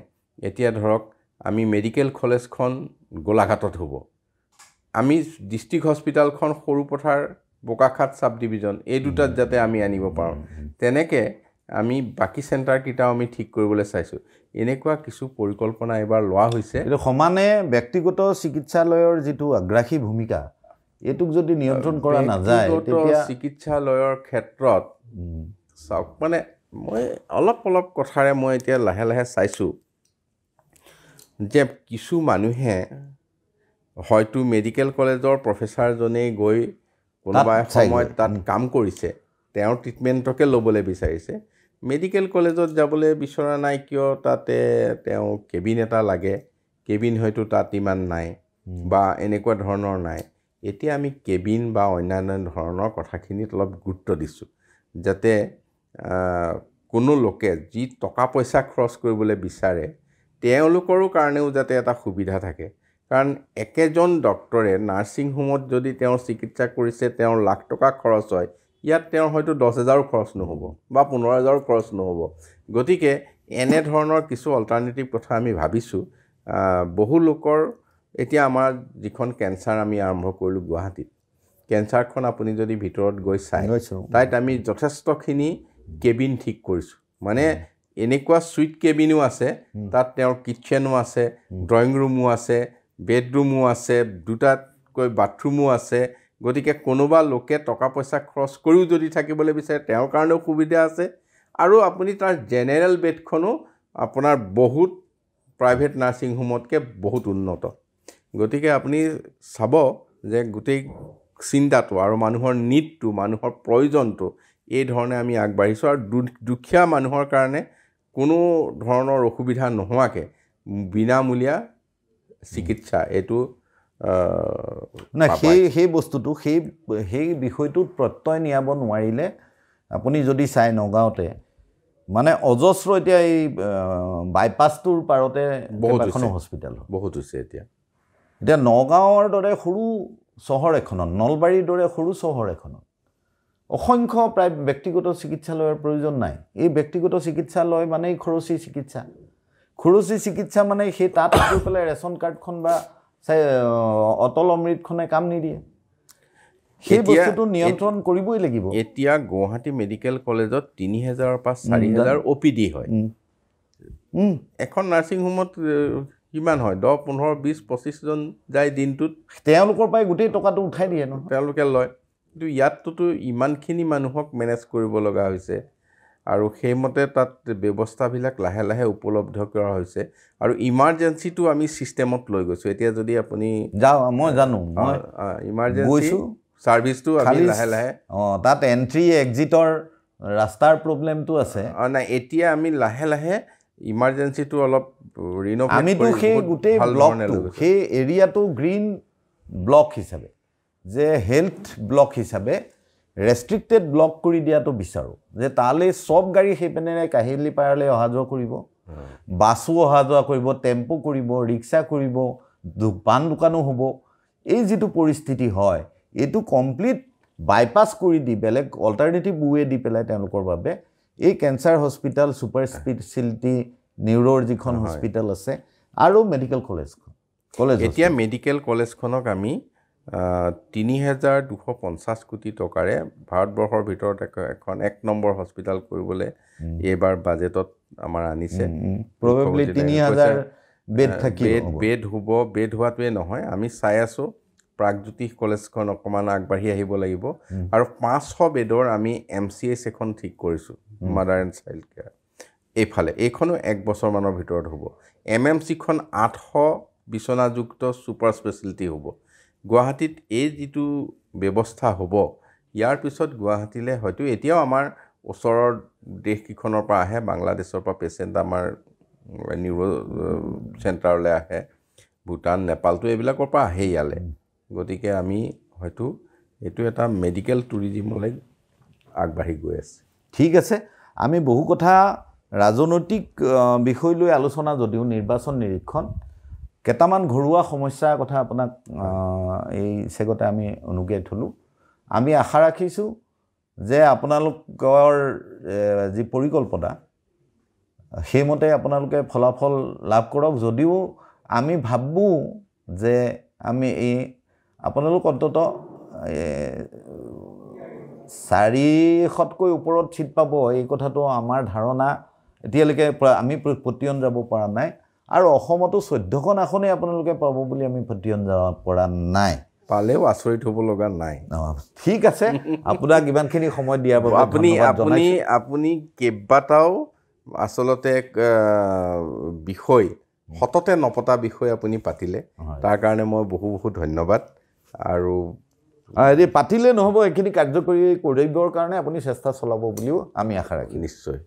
এতিয়া ধৰক আমি মেডিকেল কলেজখন গোলাঘাটত হ'ব, আমি ডিষ্ট্ৰিক্ট হস্পিটেলখন সৰুপথাৰ বোকাখাট চাব ডিভিজন এই দুটাত যাতে আমি আনিব পাৰোঁ, তেনেকৈ আমি বাকী চেণ্টাৰকেইটাও আমি ঠিক কৰিবলৈ চাইছোঁ। এনেকুৱা কিছু পৰিকল্পনা এইবাৰ লোৱা হৈছে। এইটো সমানে ব্যক্তিগত চিকিৎসালয়ৰ যিটো আগ্ৰাসী ভূমিকা, এইটোক যদি নিয়ন্ত্ৰণ কৰা নাযায় তেতিয়া চিকিৎসালয়ৰ ক্ষেত্ৰত চাওক, মানে মই অলপ কথাৰে মই এতিয়া লাহে লাহে চাইছোঁ যে কিছু মানুহে হয়তো মেডিকেল কলেজৰ প্ৰফেচাৰজনেই গৈ কোনোবা সময়ত তাত কাম কৰিছে, তেওঁৰ ট্ৰিটমেণ্টকে ল'বলৈ বিচাৰিছে, মেডিকেল কলেজত যাবলৈ বিচৰা নাই কিয়, তাতে তেওঁ কেবিন এটা লাগে, কেবিন হয়তো তাত ইমান নাই বা এনেকুৱা ধৰণৰ নাই। এতিয়া আমি কেবিন বা অন্যান্য ধৰণৰ কথাখিনিত অলপ গুৰুত্ব দিছোঁ, যাতে কোনো লোকে যি টকা পইচা খৰচ কৰিবলৈ বিচাৰে তেওঁলোকৰো কাৰণেও যাতে এটা সুবিধা থাকে। কাৰণ একেজন ডক্টৰে নাৰ্ছিং হোমত যদি তেওঁ চিকিৎসা কৰিছে, তেওঁৰ লাখ টকা খৰচ হয়, ইয়াত তেওঁৰ হয়তো 10,000 খৰচ নহ'ব বা 15,000 খৰচ নহ'ব। গতিকে এনেধৰণৰ কিছু অল্টাৰনেটিভ কথা আমি ভাবিছোঁ। বহু লোকৰ এতিয়া আমাৰ যিখন কেঞ্চাৰ আমি আৰম্ভ কৰিলোঁ গুৱাহাটীত, কেঞ্চাৰখন আপুনি যদি ভিতৰত গৈ চায়, তাত আমি যথেষ্টখিনি কেবিন ঠিক কৰিছোঁ। মানে এনেকুৱা চুইট কেবিনো আছে, তাত তেওঁৰ কিটচেনো আছে, ড্ৰয়িং ৰুমো আছে, বেডৰুমো আছে, 2টাকৈ বাথৰুমো আছে। গতিকে কোনোবা লোকে টকা পইচা খৰচ কৰিও যদি থাকিবলৈ বিচাৰে তেওঁৰ কাৰণেও সুবিধা আছে। আৰু আপুনি তাৰ জেনেৰেল বেডখনো আপোনাৰ বহুত প্ৰাইভেট নাৰ্ছিং হোমতকৈ বহুত উন্নত। গতিকে আপুনি চাব যে গোটেই চিন্তাটো আৰু মানুহৰ নিডটো, মানুহৰ প্ৰয়োজনটো এই ধৰণে আমি আগবাঢ়িছোঁ। আৰু দুখীয়া মানুহৰ কাৰণে কোনো ধৰণৰ অসুবিধা নোহোৱাকৈ বিনামূলীয়া চিকিৎসা এইটো না সেই বস্তুটো সেই বিষয়টোত প্ৰত্যয় নিয়াব নোৱাৰিলে আপুনি যদি চাই নগাঁৱতে মানে অজস্ৰ এতিয়া এই বাইপাছটোৰ পাৰতে কেইবাখনো হস্পিটেল বহুত হৈছে। এতিয়া নগাঁৱৰ দৰে সৰু চহৰ এখনত, নলবাৰীৰ দৰে সৰু চহৰ এখনত অসংখ্য প্ৰায় ব্যক্তিগত চিকিৎসালয়ৰ প্ৰয়োজন নাই। এই ব্যক্তিগত চিকিৎসালয় মানেই খৰচী চিকিৎসা। খৰচী চিকিৎসা মানে সেই তাত গৈ পেলাই ৰেচন কাৰ্ডখন বা অটল অমৃতখনে কাম নিদিয়ে। সেই বস্তুটো নিয়ন্ত্ৰণ কৰিবই লাগিব। এতিয়া গুৱাহাটী মেডিকেল কলেজত 3,000 পৰা 4,000 OPD হয়। এখন নাৰ্ছিং হোমত কিমান হয়? 10, 15, 20, 25 জন যায় দিনটোত। তেওঁলোকৰ পৰাই গোটেই টকাটো উঠাই দিয়ে নহয়, তেওঁলোকে লয়। কিন্তু ইয়াততো ইমানখিনি মানুহক মেনেজ কৰিব লগা হৈছে, আৰু সেইমতে তাত ব্যৱস্থাবিলাক লাহে লাহে উপলব্ধ কৰা হৈছে। আৰু ইমাৰ্জেঞ্চিটো আমি ছিষ্টেমত লৈ গৈছোঁ। এতিয়া যদি আপুনি মই জানো, মই ইমাৰ্জেঞ্চি ছাৰ্ভিচটো আমি লাহে লাহে তাত এণ্ট্ৰি এক্সিটৰ ৰাস্তাৰ প্ৰব্লেমটো আছে। নাই, এতিয়া আমি লাহে লাহে ইমাৰ্জেঞ্চিটো অলপ ৰিন'ভেট কৰি আমিতো সেই গোটেই ব্লকটো, সেই এৰিয়াটো গ্ৰীণ ব্লক হিচাপে, যে হেল্থ ব্লক হিচাপে ৰেষ্ট্ৰিক্টেড ব্লক কৰি দিয়াটো বিচাৰোঁ, যে তালৈ চব গাড়ী সেই পেনেৰে কাহিলী পাৰলৈ অহা যোৱা কৰিব। বাছো অহা যোৱা কৰিব, টেম্পো কৰিব, ৰিক্সা কৰিব, পাণ দোকানো হ'ব। এই যিটো পৰিস্থিতি হয় এইটো কমপ্লিট বাইপাছ কৰি দি বেলেগ অল্টাৰনেটিভ ৱে দি পেলাই তেওঁলোকৰ বাবে এই কেঞ্চাৰ হস্পিটেল, ছুপাৰ স্পেচিয়েলিটি নিউৰোৰ যিখন হস্পিটেল আছে আৰু মেডিকেল কলেজ এতিয়া মেডিকেল কলেজখনক আমি ৩,২৫০ কোটি টকাৰে ভাৰতবৰ্ষৰ ভিতৰত এখন ১ নম্বৰ হস্পিটেল কৰিবলৈ এইবাৰ বাজেটত আমাৰ আনিছে। প্ৰবেবলি ৩,০০০ বেড থাকিব। বেড হ'ব, বেড হোৱাটোৱে নহয়, আমি চাই আছোঁ প্ৰাগজ্যোতিষ কলেজখন অকণমান আগবাঢ়ি আহিব লাগিব আৰু ৫০০ বেডৰ আমি MCH এখন ঠিক কৰিছোঁ, মাদাৰ এণ্ড চাইল্ড কেয়াৰ। এইখনো ১ বছৰমানৰ ভিতৰত হ'ব। MMCখন ৮০০ বিচনাযুক্ত ছুপাৰ স্পেচিয়েলিটি হ'ব। গুৱাহাটীত এই যিটো ব্যৱস্থা হ'ব, ইয়াৰ পিছত গুৱাহাটীলৈ হয়তো এতিয়াও আমাৰ ওচৰৰ দেশকেইখনৰ পৰা আহে, বাংলাদেশৰ পৰা পেচেণ্ট আমাৰ নিউৰো চেণ্টাৰলৈ আহে, ভূটান, নেপালটো এইবিলাকৰ পৰা আহে ইয়ালৈ। গতিকে আমি হয়তো এইটো এটা মেডিকেল টুৰিজিমলৈ আগবাঢ়ি গৈ আছে। ঠিক আছে, আমি বহু কথা ৰাজনৈতিক বিষয় লৈ আলোচনা যদিও নিৰ্বাচন নিৰীক্ষণ কেইটামান ঘৰুৱা সমস্যাৰ কথা আপোনাক এই চেগতে আমি অনুজ্ঞাই থলোঁ। আমি আশা ৰাখিছোঁ যে আপোনালোকৰ যি পৰিকল্পনা সেইমতে আপোনালোকে ফলাফল লাভ কৰক। যদিও আমি ভাবোঁ যে আমি আপোনালোক অন্ততঃ ৪০০তকৈ ওপৰত ছিট পাব, এই কথাটো আমাৰ ধাৰণা। এতিয়ালৈকে আমি পতিয়ন যাব পৰা নাই আৰু অসমতো ১৪খন আসনেই আপোনালোকে পাব বুলি আমি পতিয়ন যাব পৰা নাই। পালেও আচৰিত হ'ব লগা নাই। ঠিক আছে, আপোনাক ইমানখিনি সময় দিয়াৰ বাবে আপুনি কেইবাটাও আচলতে বিষয় সততে নপতা বিষয় আপুনি পাতিলে, তাৰ কাৰণে মই বহু ধন্যবাদ। আৰু পাতিলে নহ'ব, এইখিনি কাৰ্যকৰী কৰিবৰ কাৰণে আপুনি চেষ্টা চলাব বুলিও আমি আশা ৰাখি নিশ্চয়।